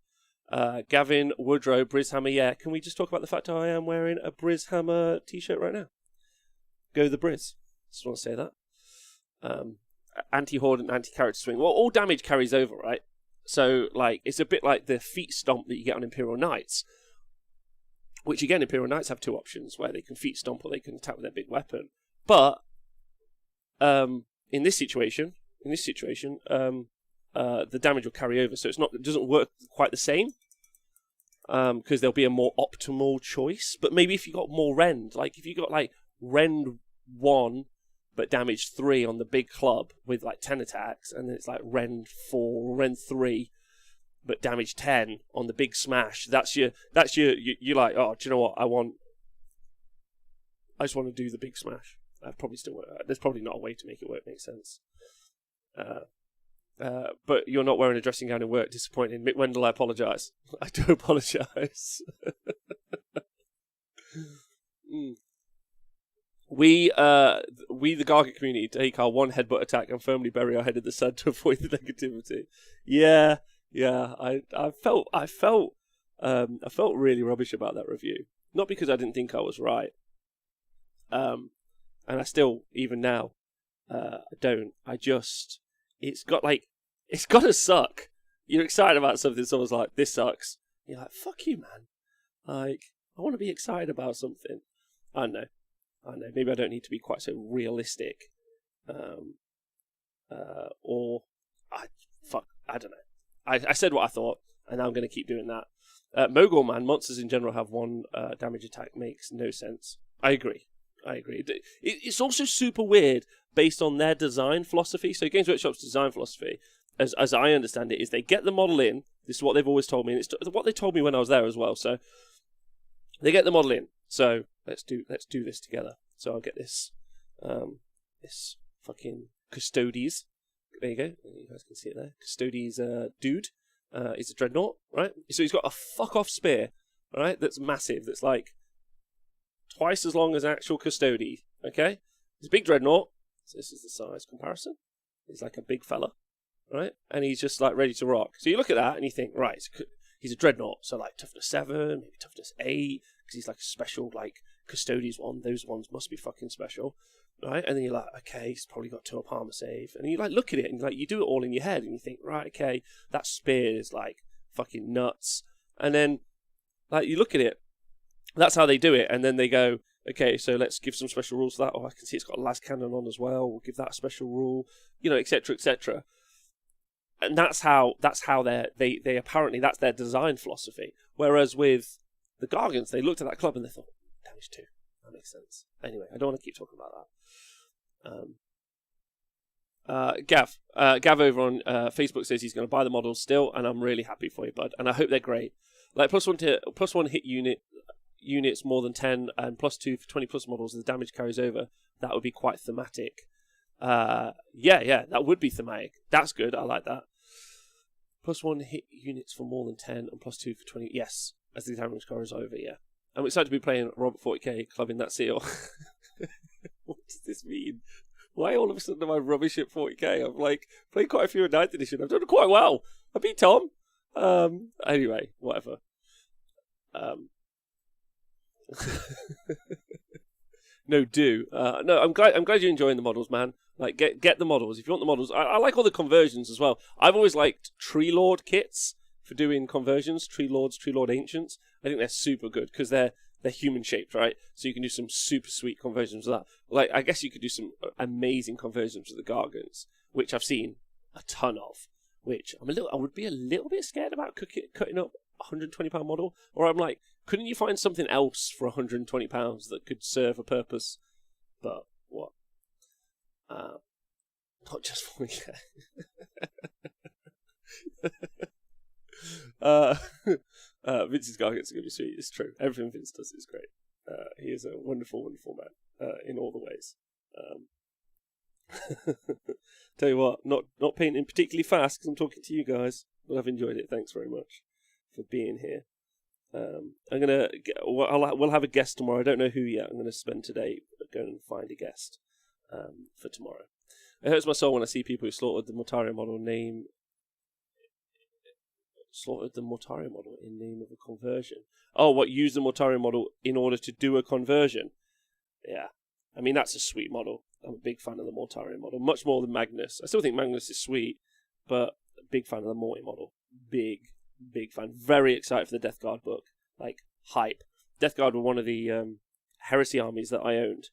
Gavin Woodrow, Brizhammer, yeah. Can we just talk about the fact I am wearing a Brizhammer t-shirt right now? Go the Briz. Just want to say that. Anti-horde and anti-character swing. Well, all damage carries over, right? So, like, it's a bit like the feet stomp that you get on Imperial Knights. Which, again, Imperial Knights have 2 options, where they can feet stomp or they can attack with their big weapon. But, in this situation, the damage will carry over, so it doesn't work quite the same. Because there'll be a more optimal choice. But maybe if you got more rend, like if you got like rend 1 but damage 3 on the big club with like 10 attacks, and then it's like rend 4, rend 3 but damage 10 on the big smash. You're like, oh, do you know what? I just want to do the big smash. Probably still work. There's probably not a way to make it work make sense. But you're not wearing a dressing gown in work. Disappointing. Mick Wendell, I apologise. I do apologise. We, the Gargant community, take our 1 headbutt attack and firmly bury our head in the sand to avoid the negativity. Yeah. I felt really rubbish about that review. Not because I didn't think I was right. And I still, even now, I don't. It's got to suck. You're excited about something, someone's like, this sucks. You're like, fuck you, man. Like, I want to be excited about something. I know. Maybe I don't need to be quite so realistic. I don't know. I said what I thought, and now I'm going to keep doing that. Mogul Man, monsters in general have 1 damage attack. Makes no sense. I agree. It's also super weird based on their design philosophy. So Games Workshop's design philosophy, as I understand it, is they get the model in. This is what they've always told me, and it's what they told me when I was there as well. So they get the model in. So let's do this together. So I'll get this fucking Custodes. There you go. You guys can see it there. Custodes dude is a dreadnought, right? So he's got a fuck off spear, right? That's massive. That's like twice as long as an actual Custode. Okay, he's a big dreadnought. So this is the size comparison. He's like a big fella, right? And he's just like ready to rock. So you look at that and you think, right, he's a dreadnought. So like toughness 7, maybe toughness 8, because he's like a special like Custodes one. Those ones must be fucking special. Right, and then you're like, okay, he's probably got 2 up armor save, and you like look at it and like you do it all in your head, and you think, right, okay, that spear is like fucking nuts, and then like you look at it, that's how they do it, and then they go, okay, so let's give some special rules for that. Oh, I can see it's got a las cannon on as well. We'll give that a special rule, etc., etc. And that's how they apparently that's their design philosophy. Whereas with the Gargants, they looked at that club and they thought, damage 2. That makes sense. Anyway, I don't want to keep talking about that. Gav over on Facebook says he's going to buy the models still, and I'm really happy for you, bud. And I hope they're great. Like plus one hit units more than 10, and +2 for 20 plus models. The damage carries over. That would be quite thematic. Yeah, that would be thematic. That's good. I like that. +1 hit units for more than 10, and +2 for 20. Yes, as the damage carries over. Yeah, I'm excited to be playing Robert 40k, clubbing that seal. What does this mean? Why all of a sudden am I rubbish at 40k? I've like played quite a few in 9th edition. I've done quite well. I beat Tom. Anyway, whatever. No, do. No, I'm glad you're enjoying the models, man. Like, get the models. If you want the models, I like all the conversions as well. I've always liked Tree Lord kits for doing conversions. Tree Lord Ancients. I think they're super good because they're human shaped, right? So you can do some super sweet conversions of that. Like, I guess you could do some amazing conversions of the Gargants, which I've seen a ton of. Which I would be a little bit scared about cutting up a £120 model. Or I'm like, couldn't you find something else for £120 that could serve a purpose? But what? Not just for you. Vince's Gargants are going to be sweet. It's true. Everything Vince does is great. He is a wonderful, wonderful man in all the ways. Tell you what, not painting particularly fast because I'm talking to you guys, but I've enjoyed it. Thanks very much for being here. We'll have a guest tomorrow. I don't know who yet. I'm going to spend today going and find a guest for tomorrow. It hurts my soul when I see people who slaughtered the Mortario model in name of a conversion. Oh, what, use the Mortario model in order to do a conversion? Yeah. I mean, that's a sweet model. I'm a big fan of the Mortario model, much more than Magnus. I still think Magnus is sweet, but a big fan of the Morty model. Big fan. Very excited for the Death Guard book. Like, hype. Death Guard were one of the Heresy armies that I owned.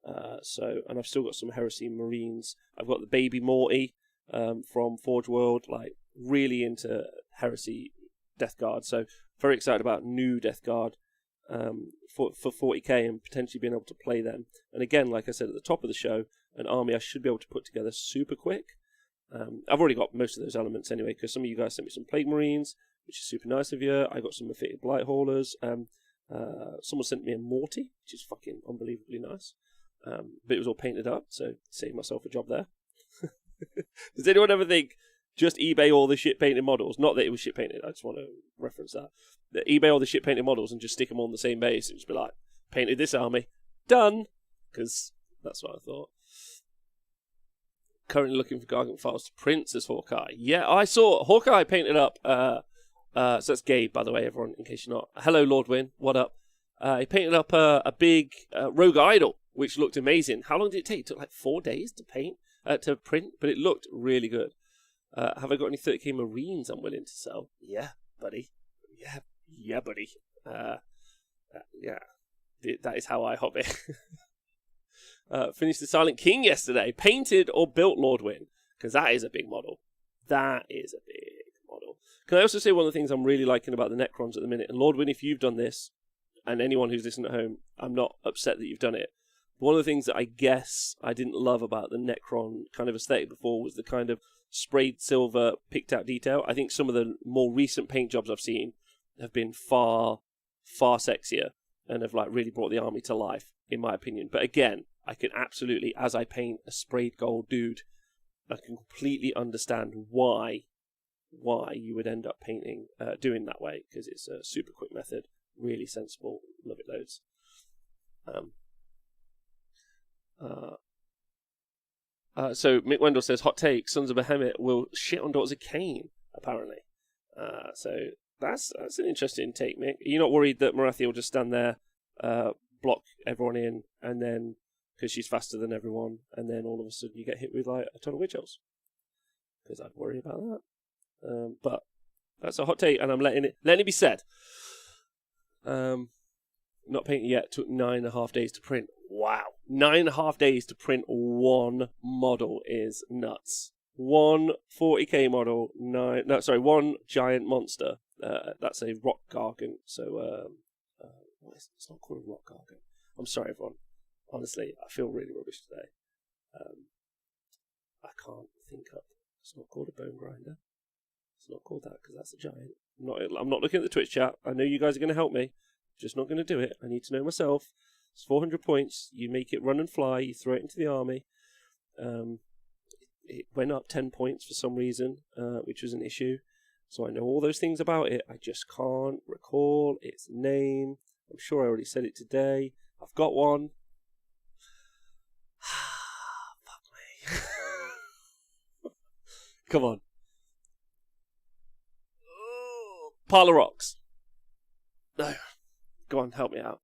And I've still got some Heresy Marines. I've got the baby Morty from Forge World, like, really into Heresy Death Guard. So, very excited about new Death Guard for 40k and potentially being able to play them. And again, like I said at the top of the show, an army I should be able to put together super quick. I've already got most of those elements anyway, because some of you guys sent me some Plague Marines, which is super nice of you. I got some Mephitic Blight Haulers. Someone sent me a Morty, which is fucking unbelievably nice. But it was all painted up, so saved myself a job there. Does anyone ever think, just eBay all the shit painted models? Not that it was shit painted, I just want to reference that. eBay all the shit painted models and just stick them on the same base and just be like, painted this army, done! Because that's what I thought. Currently looking for Gargant files to print, says Hawkeye. Yeah, I saw Hawkeye painted up. So that's Gabe, by the way, everyone, in case you're not. Hello, Lord Win. What up? He painted up a big Rogue Idol, which looked amazing. How long did it take? It took like 4 days to print, but it looked really good. Have I got any 30k Marines I'm willing to sell? Yeah, buddy. Yeah, buddy. Yeah, that is how I hobby. Finished the Silent King yesterday. Painted or built Lord Win? Because that is a big model. That is a big model. Can I also say one of the things I'm really liking about the Necrons at the minute? And Lord Win, if you've done this, and anyone who's listening at home, I'm not upset that you've done it. One of the things that I guess I didn't love about the Necron kind of aesthetic before was the kind of sprayed silver, picked out detail. I think some of the more recent paint jobs I've seen have been far sexier and have like really brought the army to life, in my opinion. But again, I can absolutely, as I paint a sprayed gold dude, I can completely understand why you would end up painting, doing that way, because it's a super quick method, really sensible, love it loads. So Mick Wendell says, hot take, Sons of Behemoth will shit on Daughters of Cain, apparently. So that's an interesting take, Mick. Are you not worried that Marathi will just stand there, block everyone in, and then, because she's faster than everyone, and then all of a sudden you get hit with like a ton of witch elves? Because I'd worry about that. But that's a hot take, and I'm letting it be said. Not painted yet, took 9.5 days to print. Wow. 9.5 days to print one model is nuts. One 40k model, one giant monster. That's a rock gargant. So, it's not called a rock gargant. I'm sorry, everyone. Honestly, I feel really rubbish today. I can't think up. It's not called a bone grinder. It's not called that because that's a giant. I'm not looking at the Twitch chat. I know you guys are going to help me. Just not going to do it. I need to know myself. It's 400 points. You make it run and fly. You throw it into the army. It went up 10 points for some reason, which was an issue. So I know all those things about it. I just can't recall its name. I'm sure I already said it today. I've got one. Fuck me. Come on. Pile of rocks. No. Go on, help me out.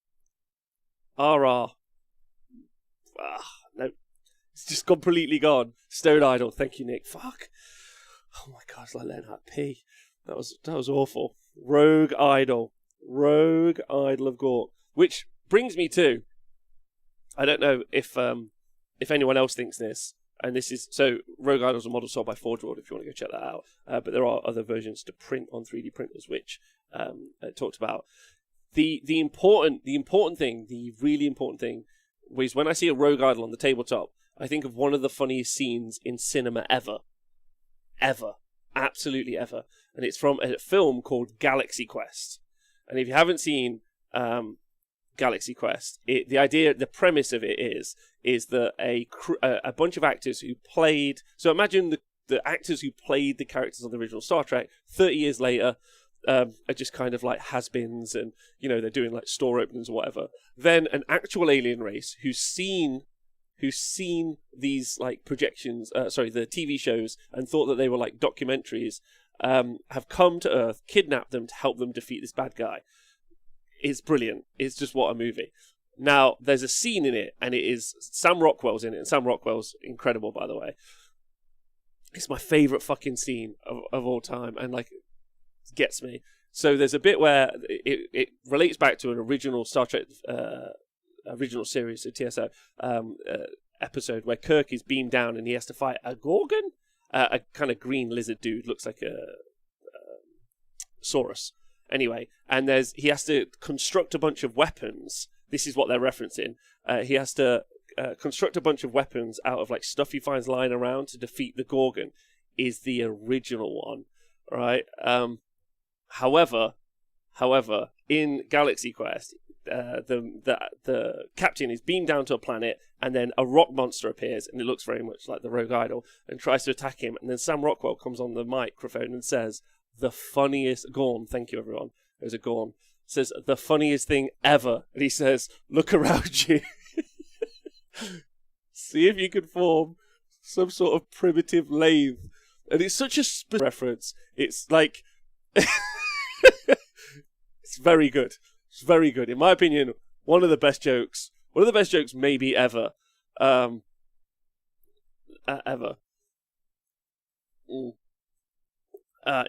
RR. No. It's just completely gone. Stone Idol. Thank you, Nick. Fuck. Oh my god, it's like letting out pee. That was awful. Rogue Idol. Rogue Idol of Gork. Which brings me to, I don't know if anyone else thinks this, and this is, so Rogue Idol is a model sold by Forge World if you want to go check that out. But there are other versions to print on 3D printers, which I talked about. The really important thing was when I see a Rogue Idol on the tabletop, I think of one of the funniest scenes in cinema ever. Ever. Absolutely ever. And it's from a film called Galaxy Quest. And if you haven't seen Galaxy Quest, the premise of it is that a bunch of actors who played... So imagine the actors who played the characters on the original Star Trek 30 years later are just kind of like has-beens, and they're doing like store openings or whatever. Then an actual alien race who's seen these like projections, the TV shows, and thought that they were like documentaries, have come to Earth, kidnapped them to help them defeat this bad guy. It's brilliant. It's just what a movie. Now, there's a scene in it, and it is Sam Rockwell's in it, and Sam Rockwell's incredible, by the way. It's my favourite fucking scene of all time, and like, gets me. So there's a bit where it relates back to an original Star Trek original series, so TSO episode, where Kirk is beamed down and he has to fight a Gorgon, a kind of green lizard dude, looks like a Saurus. Anyway, and he has to construct a bunch of weapons. This is what they're referencing. He has to construct a bunch of weapons out of like stuff he finds lying around to defeat the Gorgon. Is the original one, right? However, in Galaxy Quest, the captain is beamed down to a planet, and then a rock monster appears, and it looks very much like the Rogue Idol, and tries to attack him. And then Sam Rockwell comes on the microphone and says, "The funniest Gorn." Thank you, everyone. There's a Gorn. Says the funniest thing ever, and he says, "Look around you. See if you can form some sort of primitive lathe." And it's such a reference. It's like. It's very good. It's very good. In my opinion, one of the best jokes maybe ever. Ever.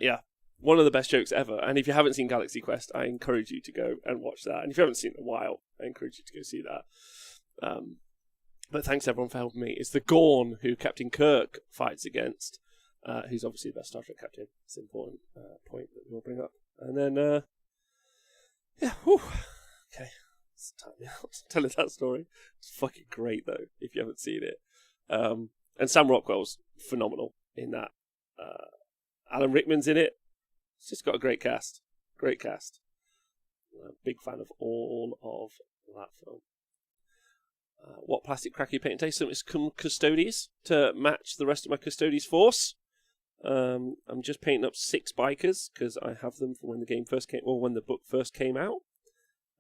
Yeah. One of the best jokes ever. And if you haven't seen Galaxy Quest, I encourage you to go and watch that. And if you haven't seen it in a while, I encourage you to go see that. But thanks everyone for helping me. It's the Gorn who Captain Kirk fights against. Who's obviously the best Star Trek captain. It's an important point that we'll bring up. And then, yeah, whew. Okay, it's time out. Telling that story. It's fucking great, though, if you haven't seen it. And Sam Rockwell's phenomenal in that. Alan Rickman's in it. It's just got a great cast. Great cast. I'm a big fan of all of that film. What plastic crack are you painting today? So it's Custodes to match the rest of my Custodes force. I'm just painting up 6 bikers because I have them from when the game first came, or when the book first came out,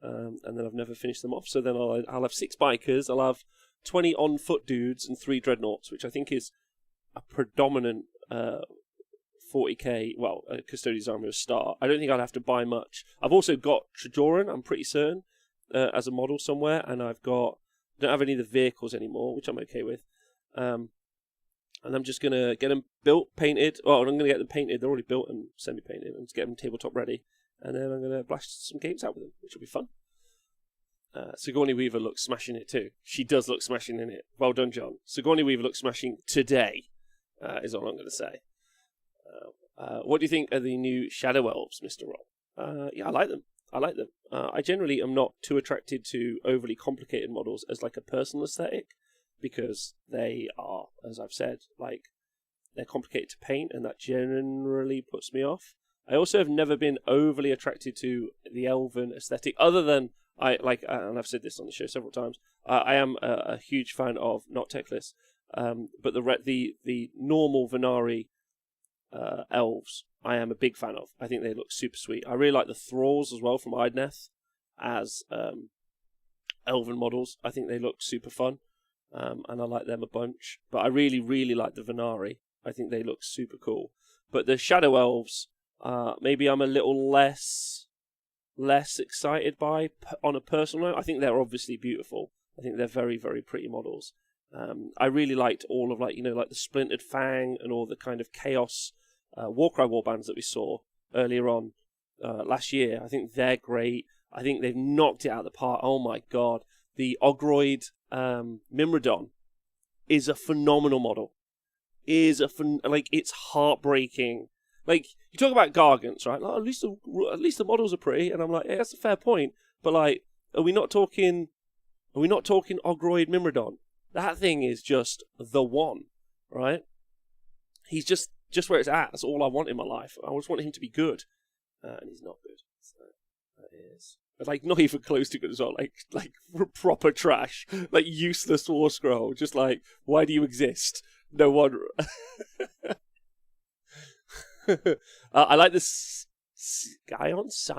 and then I've never finished them off. So then I'll have 6 bikers. I'll have 20 on-foot dudes and 3 dreadnoughts, which I think is a predominant 40k. Well, Custodes army start. I don't think I'll have to buy much. I've also got Trajoran, I'm pretty certain, as a model somewhere, and I don't have any of the vehicles anymore, which I'm okay with. And I'm just going to get them built, painted. Well, I'm going to get them painted. They're already built and semi-painted. And just get them tabletop ready. And then I'm going to blast some games out with them, which will be fun. Sigourney Weaver looks smashing it too. She does look smashing in it. Well done, John. Sigourney Weaver looks smashing today, is all I'm going to say. What do you think of the new Shadow Elves, Mr. Roll? Yeah, I like them. I generally am not too attracted to overly complicated models as like a personal aesthetic, because they are, as I've said, like they're complicated to paint, and that generally puts me off. I also have never been overly attracted to the elven aesthetic, other than and I've said this on the show several times. I am a huge fan of not Teclis, but the normal Venari elves, I am a big fan of. I think they look super sweet. I really like the thralls as well from Idneth as elven models. I think they look super fun, and I like them a bunch. But I really, really like the Venari. I think they look super cool. But the shadow elves, maybe I'm a little less excited by on a personal note. I think they're obviously beautiful. I think they're very, very pretty models. I really liked all of like the Splintered Fang and all the kind of chaos Warcry warbands that we saw earlier on last year. I think they're great. I think they've knocked it out of the park. Oh my god, the Ogroid Mimrodon is a phenomenal model. It's heartbreaking. Like, you talk about Gargants, right? Like, at least the models are pretty, and I'm like, yeah, that's a fair point. But like, are we not talking Ogroid Mimrodon? That thing is just the one, right? He's just where it's at. That's all I want in my life. I just want him to be good, and he's not good. So that is like not even close to good as well. Like proper trash, like useless War Scroll. Just like, why do you exist? No one. I like the Scions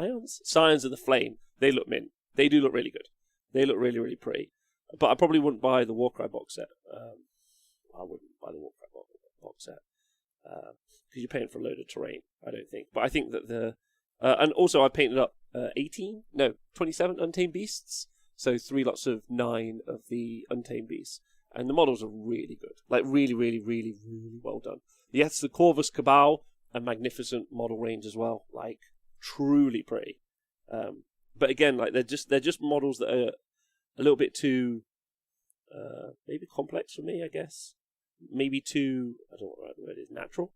of the Flame. They look mint. They do look really good. They look really, really pretty. But I probably wouldn't buy the Warcry box set. I wouldn't buy the Warcry box set because you're paying for a load of terrain. I don't think. But I think that and also I painted up 27 Untamed Beasts. So 3 lots of 9 of the Untamed Beasts. And the models are really good. Like, really, really, really, really well done. Yes, the Corvus Cabal, a magnificent model range as well. Like, truly pretty. But again, like, they're just models that are a little bit too maybe complex for me, I guess. Maybe too, I don't know what the word is, natural.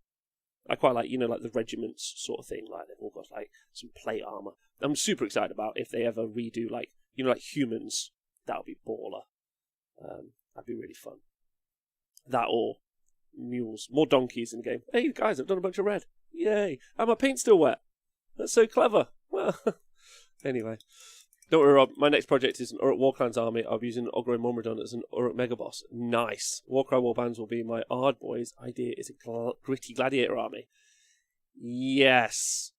I quite like, like the regiments sort of thing. Like, they've all got like some plate armor. I'm super excited about if they ever redo like humans. That would be baller. That'd be really fun. That or mules, more donkeys in the game. Hey guys, I've done a bunch of red. Yay! And my paint's still wet. That's so clever. Well, anyway. Don't worry, Rob. My next project is an Uruk Warclan's army. I'll be using Ogroid Myrmidon as an Uruk Megaboss. Nice. Warcry Warbands will be my Ard Boys. Idea is a gritty gladiator army. Yes.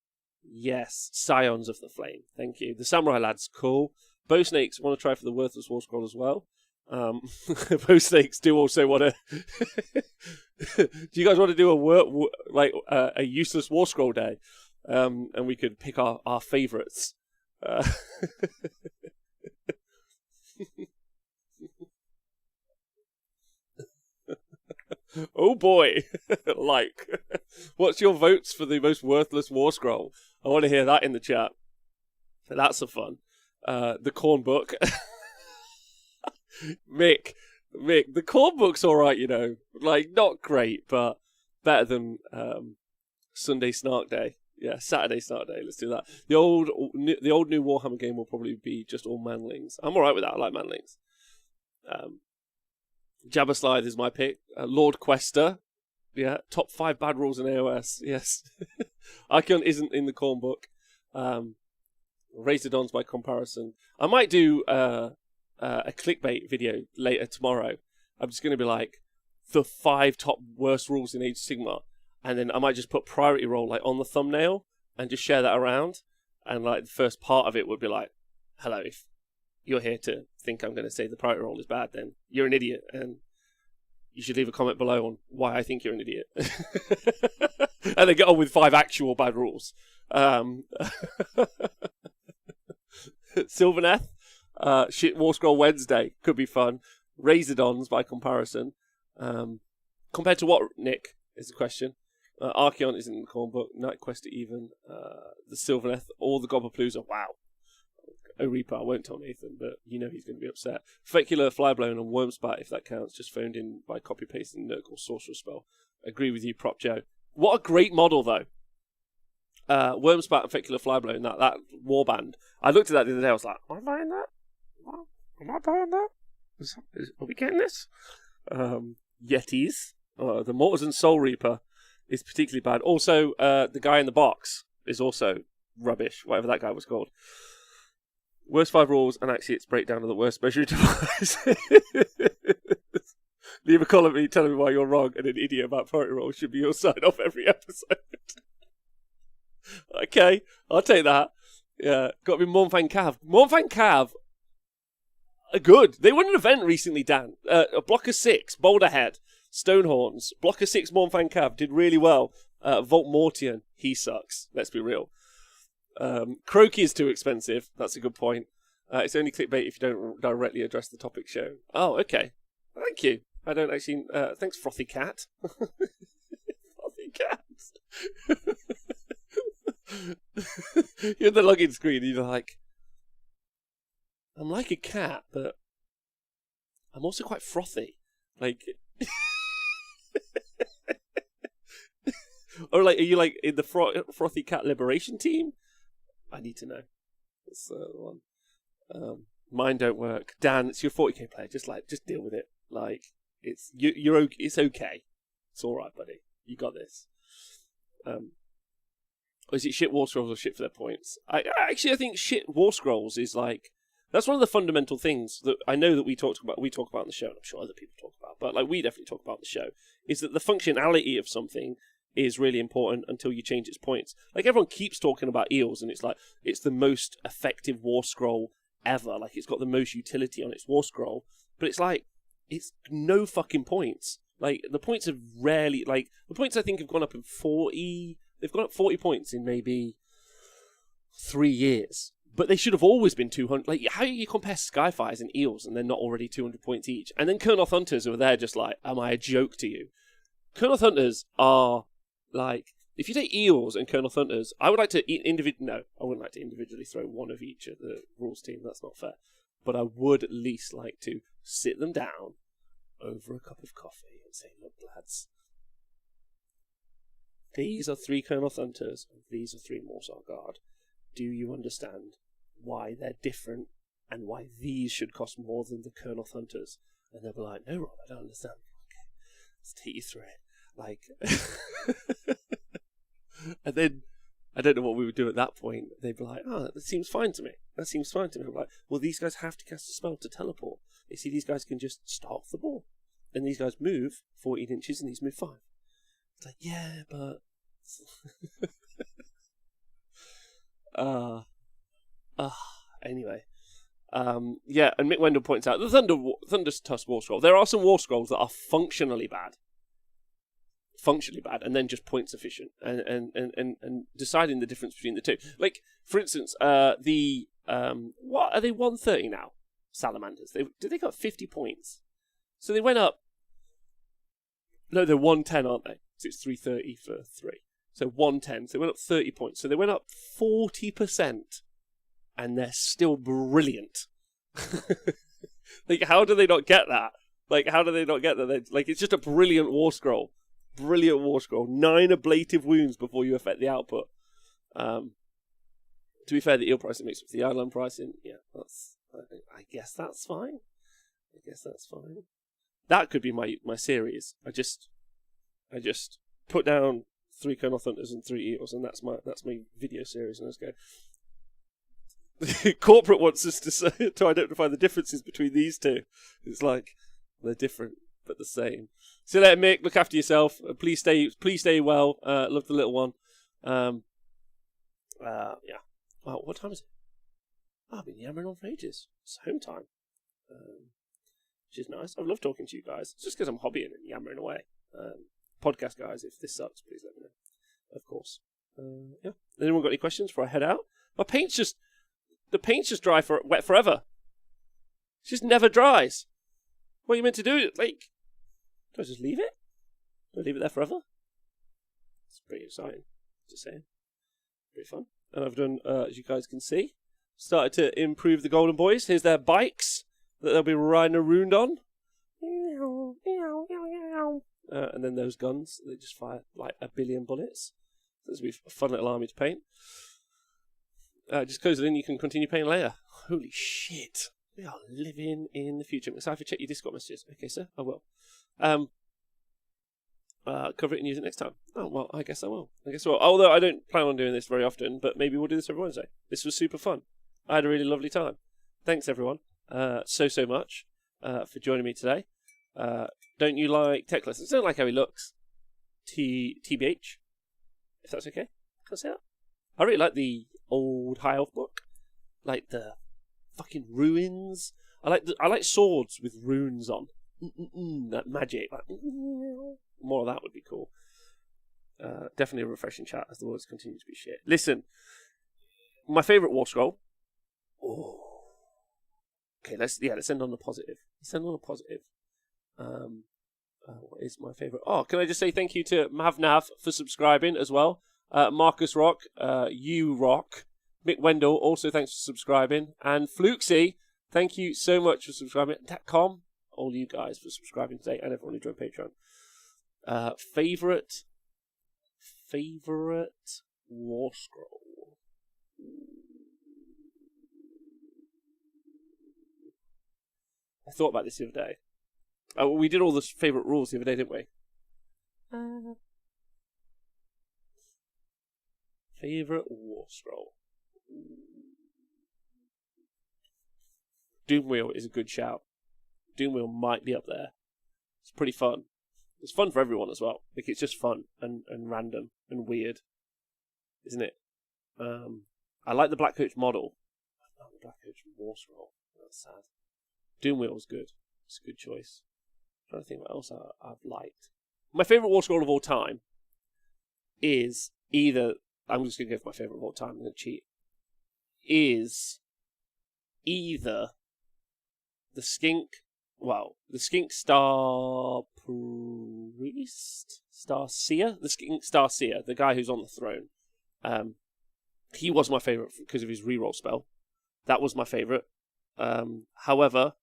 Yes. Scions of the Flame. Thank you. The Samurai Lads, cool. Bow Snakes want to try for the Worthless War Scroll as well. Bow Snakes do also want to... Do you guys want to do a useless War Scroll day? And we could pick our favourites. Oh boy. What's your votes for the most worthless War Scroll? I want to hear that in the chat. That's a fun. The Corn Book. Mick, the Corn Book's alright, like not great, but better than Sunday Snark Day. Yeah, Saturday Snark Day. Let's do that. The old new Warhammer game will probably be just all manlings. I'm alright with that. I like manlings. Jabberslide is my pick. Lord Quester. Yeah, top 5 bad rules in AOS. Yes. Icon isn't in the Corn Book. Razordons by comparison. I might do a clickbait video later tomorrow. I'm just going to be like, the 5 top worst rules in Age of Sigmar. And then I might just put priority roll like on the thumbnail and just share that around. And like the first part of it would be like, hello, if you're here to think I'm going to say the priority roll is bad, then you're an idiot. And you should leave a comment below on why I think you're an idiot. And then get on with 5 actual bad rules. Sylvaneth. War Scroll Wednesday. Could be fun. Razordons by comparison. Compared to what, Nick, is the question. Archeon isn't in the Corn Book. Night Quester even. The Sylvaneth. All the Gobblepalooza. Wow. Reaper, I won't tell Nathan, but he's going to be upset. Fecular, Flyblown, and Wormspat, if that counts, just phoned in by copy-pasting Nurgle Sorcerer Spell. Agree with you, Prop Joe. What a great model, though. Wormspat and Fecular Flyblown, that warband. I looked at that the other day, I was like, am I buying that? Am I buying that? Are we getting this? Yetis. The Mortison Soul Reaper is particularly bad. Also, the guy in the box is also rubbish, whatever that guy was called. Worst 5 rules and actually its breakdown of the worst measuring device. Leave a comment me telling me why you're wrong and an idiot about priority rolls should be your sign off every episode. Okay, I'll take that. Yeah, got to be Mornfang Cav. Mornfang Cav are good. They won an event recently, Dan. A block of 6, Boulder Head, Stonehorns. Block of 6, Mornfang Cav did really well. Volt Mortian, he sucks. Let's be real. Croaky is too expensive. That's a good point. It's only clickbait if you don't directly address the topic shown. Oh, okay. Thank you. I don't actually... thanks, Frothy Cat. Frothy Cat. You're in the login screen and you're like... I'm like a cat, but... I'm also quite frothy. Like... Or like, are you like in the Frothy Cat Liberation Team? I need to know. That's the one. Mine don't work. Dan, it's your 40k player. Just deal with it. Like, it's okay. It's all right, buddy. You got this. Or is it shit War Scrolls or shit for their points? I think shit War Scrolls is like, that's one of the fundamental things that I know that we talk about on the show, and I'm sure other people talk about, but like we definitely talk about on the show, is that the functionality of something is really important until you change its points. Like, everyone keeps talking about eels, and it's like, it's the most effective War Scroll ever. Like, it's got the most utility on its War Scroll. But it's like, it's no fucking points. Like, the points have rarely, like, the points I think have gone up in 40, they've gone up 40 points in maybe 3 years. But they should have always been 200. Like, how do you compare Skyfires and eels and they're not already 200 points each? And then Kurnoth Hunters are there just like, am I a joke to you? Kurnoth Hunters are... Like, if you take eels and Kurnoth Hunters, I would like to I wouldn't like to individually throw one of each at the rules team. That's not fair. But I would at least like to sit them down over a cup of coffee and say, look, lads, these are 3 Kurnoth Hunters and these are 3 Morsar Guard. Do you understand why they're different and why these should cost more than the Kurnoth Hunters? And they'll be like, no, Rob, I don't understand. Okay, let's take you through it. Like, and then I don't know what we would do at that point. They'd be like, "Oh, that seems fine to me. That seems fine to me." I'm like, "Well, these guys have to cast a spell to teleport. You see, these guys can just start off the ball, and these guys move 14 inches, and these move 5." It's like, yeah, but anyway. Yeah, and Mick Wendell points out the Thunder Tusk War Scroll. There are some War Scrolls that are functionally bad, and then just point sufficient, and deciding the difference between the two. Like, for instance, what are they 130 now? Salamanders. Did they got 50 points? So they went up. No, they're 110, aren't they? So it's 330 for 3. So 110. So they went up 30 points. So they went up 40%, and they're still brilliant. Like, how do they not get that? Like, how do they not get that? Like, it's just a brilliant War Scroll. Brilliant War Scroll. 9 ablative wounds before you affect the output. To be fair, the eel pricing makes up the island pricing. Yeah, I guess that's fine. That could be my series. I just put down 3 Kurnoth Hunters and 3 eels, and that's my video series. And let's go. Corporate wants us to identify the differences between these two. It's like they're different but the same. See you later, Mick. Look after yourself. Please stay well. Love the little one. Yeah. Wow, what time is it? Oh, I've been yammering on for ages. It's home time. Which is nice. I love talking to you guys. It's just because I'm hobbying and yammering away. Podcast guys, if this sucks, please let me know. Of course. Yeah. Anyone got any questions before I head out? The paint's just wet forever. It just never dries. What are you meant to do? Like, do I just leave it? Do I leave it there forever? It's pretty exciting. Just saying. Pretty fun. And I've done, as you guys can see, started to improve the Golden Boys. Here's their bikes that they'll be riding around on. And then those guns, they just fire like 1 billion bullets. This will be a fun little army to paint. Just close it in, you can continue painting later. Holy shit. We are living in the future. Cypher, check your Discord messages. Okay, sir, I will. cover it and use it next time. Oh, well, I guess I will. Although I don't plan on doing this very often, but maybe we'll do this every Wednesday. This was super fun. I had a really lovely time. Thanks, everyone, so much for joining me today. Don't you like tech lessons? Don't like how he looks. TBH, if that's okay. Can I say that? I really like the old High Elf book. Like the fucking ruins. I like swords with runes on. That magic. Like, more of that would be cool. Definitely a refreshing chat as the words continue to be shit. Listen, my favourite war scroll. Oh. Okay, let's end on a positive. What is my favourite? Oh, can I just say thank you to Mavnav for subscribing as well. Marcus Rock, you rock. Mick Wendell, also thanks for subscribing. And Flukesy, thank you so much for subscribing. .com, all you guys for subscribing today, and everyone who joined Patreon. Favourite war scroll. I thought about this the other day. We did all the favourite rules the other day, didn't we? Favourite war scroll. Doomwheel is a good shout. Doomwheel might be up there. It's pretty fun. It's fun for everyone as well. Like, it's just fun and random and weird, isn't it? I like the Black Coach model. I like the Black Coach war scroll. That's sad. Doomwheel's good. It's a good choice. I'm trying to think what else I've liked. My favourite war scroll of all time is either... I'm just going to go for my favourite of all time. I'm going to cheat. Is either the Skink Star Priest? Star Seer? The Skink Star Seer, the guy who's on the throne. He was my favourite because of his reroll spell. That was my favourite. However,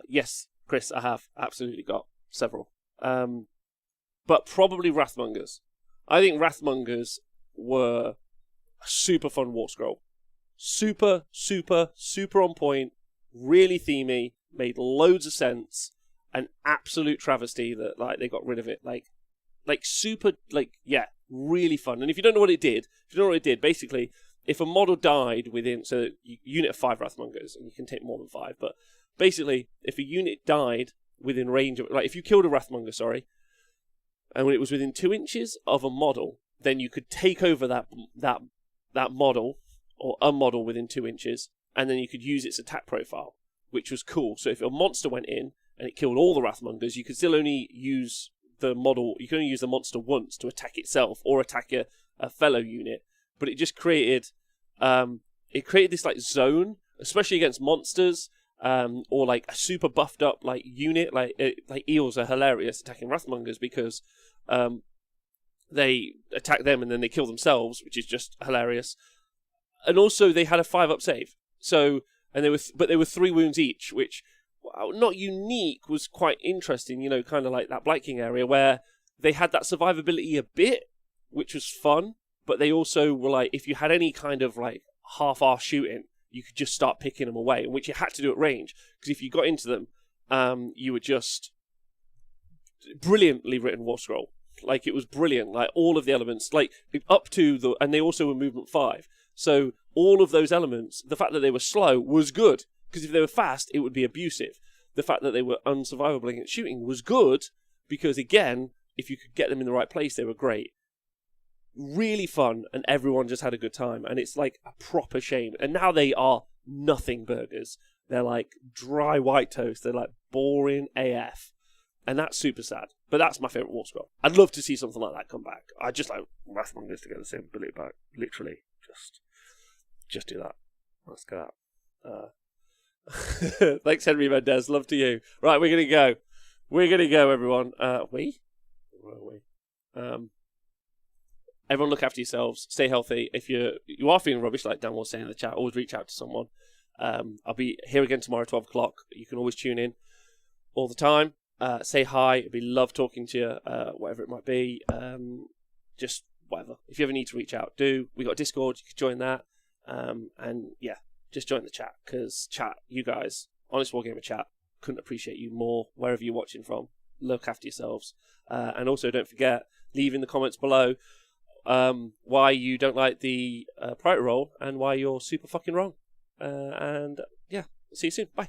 yes, Chris, I have absolutely got several. But probably Wrathmongers. I think Wrathmongers were a super fun war scroll. Super on point, really themey, made loads of sense, an absolute travesty that they got rid of it. Really fun. And if you don't know what it did, basically, if a model died within, so unit of 5 Wrathmongers, and you can take more than 5, but basically, if a unit died within range of, if you killed a Wrathmonger, and when it was within 2 inches of a model, then you could take over that model, or a model within 2 inches, and then you could use its attack profile, which was cool. So if a monster went in and it killed all the Wrathmongers, you could still only use the model, you can only use the monster once to attack itself or attack a fellow unit. But it just created, this zone, especially against monsters, or a super buffed up unit. Eels are hilarious attacking Wrathmongers because they attack them and then they kill themselves, which is just hilarious. And also they had a 5-up save. So, they were 3 wounds each, which, not unique, was quite interesting. Kind of like that Blight King area where they had that survivability a bit, which was fun. But they also were if you had any kind of half-arse shooting, you could just start picking them away, which you had to do at range. Because if you got into them, you were just brilliantly written war scroll. It was brilliant. All of the elements, up to and they also were movement 5. So all of those elements, the fact that they were slow was good. Because if they were fast, it would be abusive. The fact that they were unsurvivable against shooting was good. Because again, if you could get them in the right place, they were great. Really fun, and everyone just had a good time, and it's a proper shame. And now they are nothing burgers. They're dry white toast. They're boring AF, and that's super sad. But that's my favourite war scroll. I'd love to see something like that come back. I just like Wrathmongers to get the same ability back. Literally, just do that. Let's go out. Thanks, Henry Mendez. Love to you. Right, we're gonna go. Everyone. Where are we? Everyone look after yourselves. Stay healthy. If you are feeling rubbish, like Dan was saying in the chat, always reach out to someone. I'll be here again tomorrow, 12 o'clock. You can always tune in all the time. Say hi. It'd be love talking to you, whatever it might be. Just whatever. If you ever need to reach out, do. We got a Discord. You can join that. And yeah, just join the chat. Because chat, you guys, Honest Wargamer chat, couldn't appreciate you more wherever you're watching from. look after yourselves. And also, don't forget, leave in the comments below why you don't like the priority role and why you're super fucking wrong. And yeah, see you soon. Bye.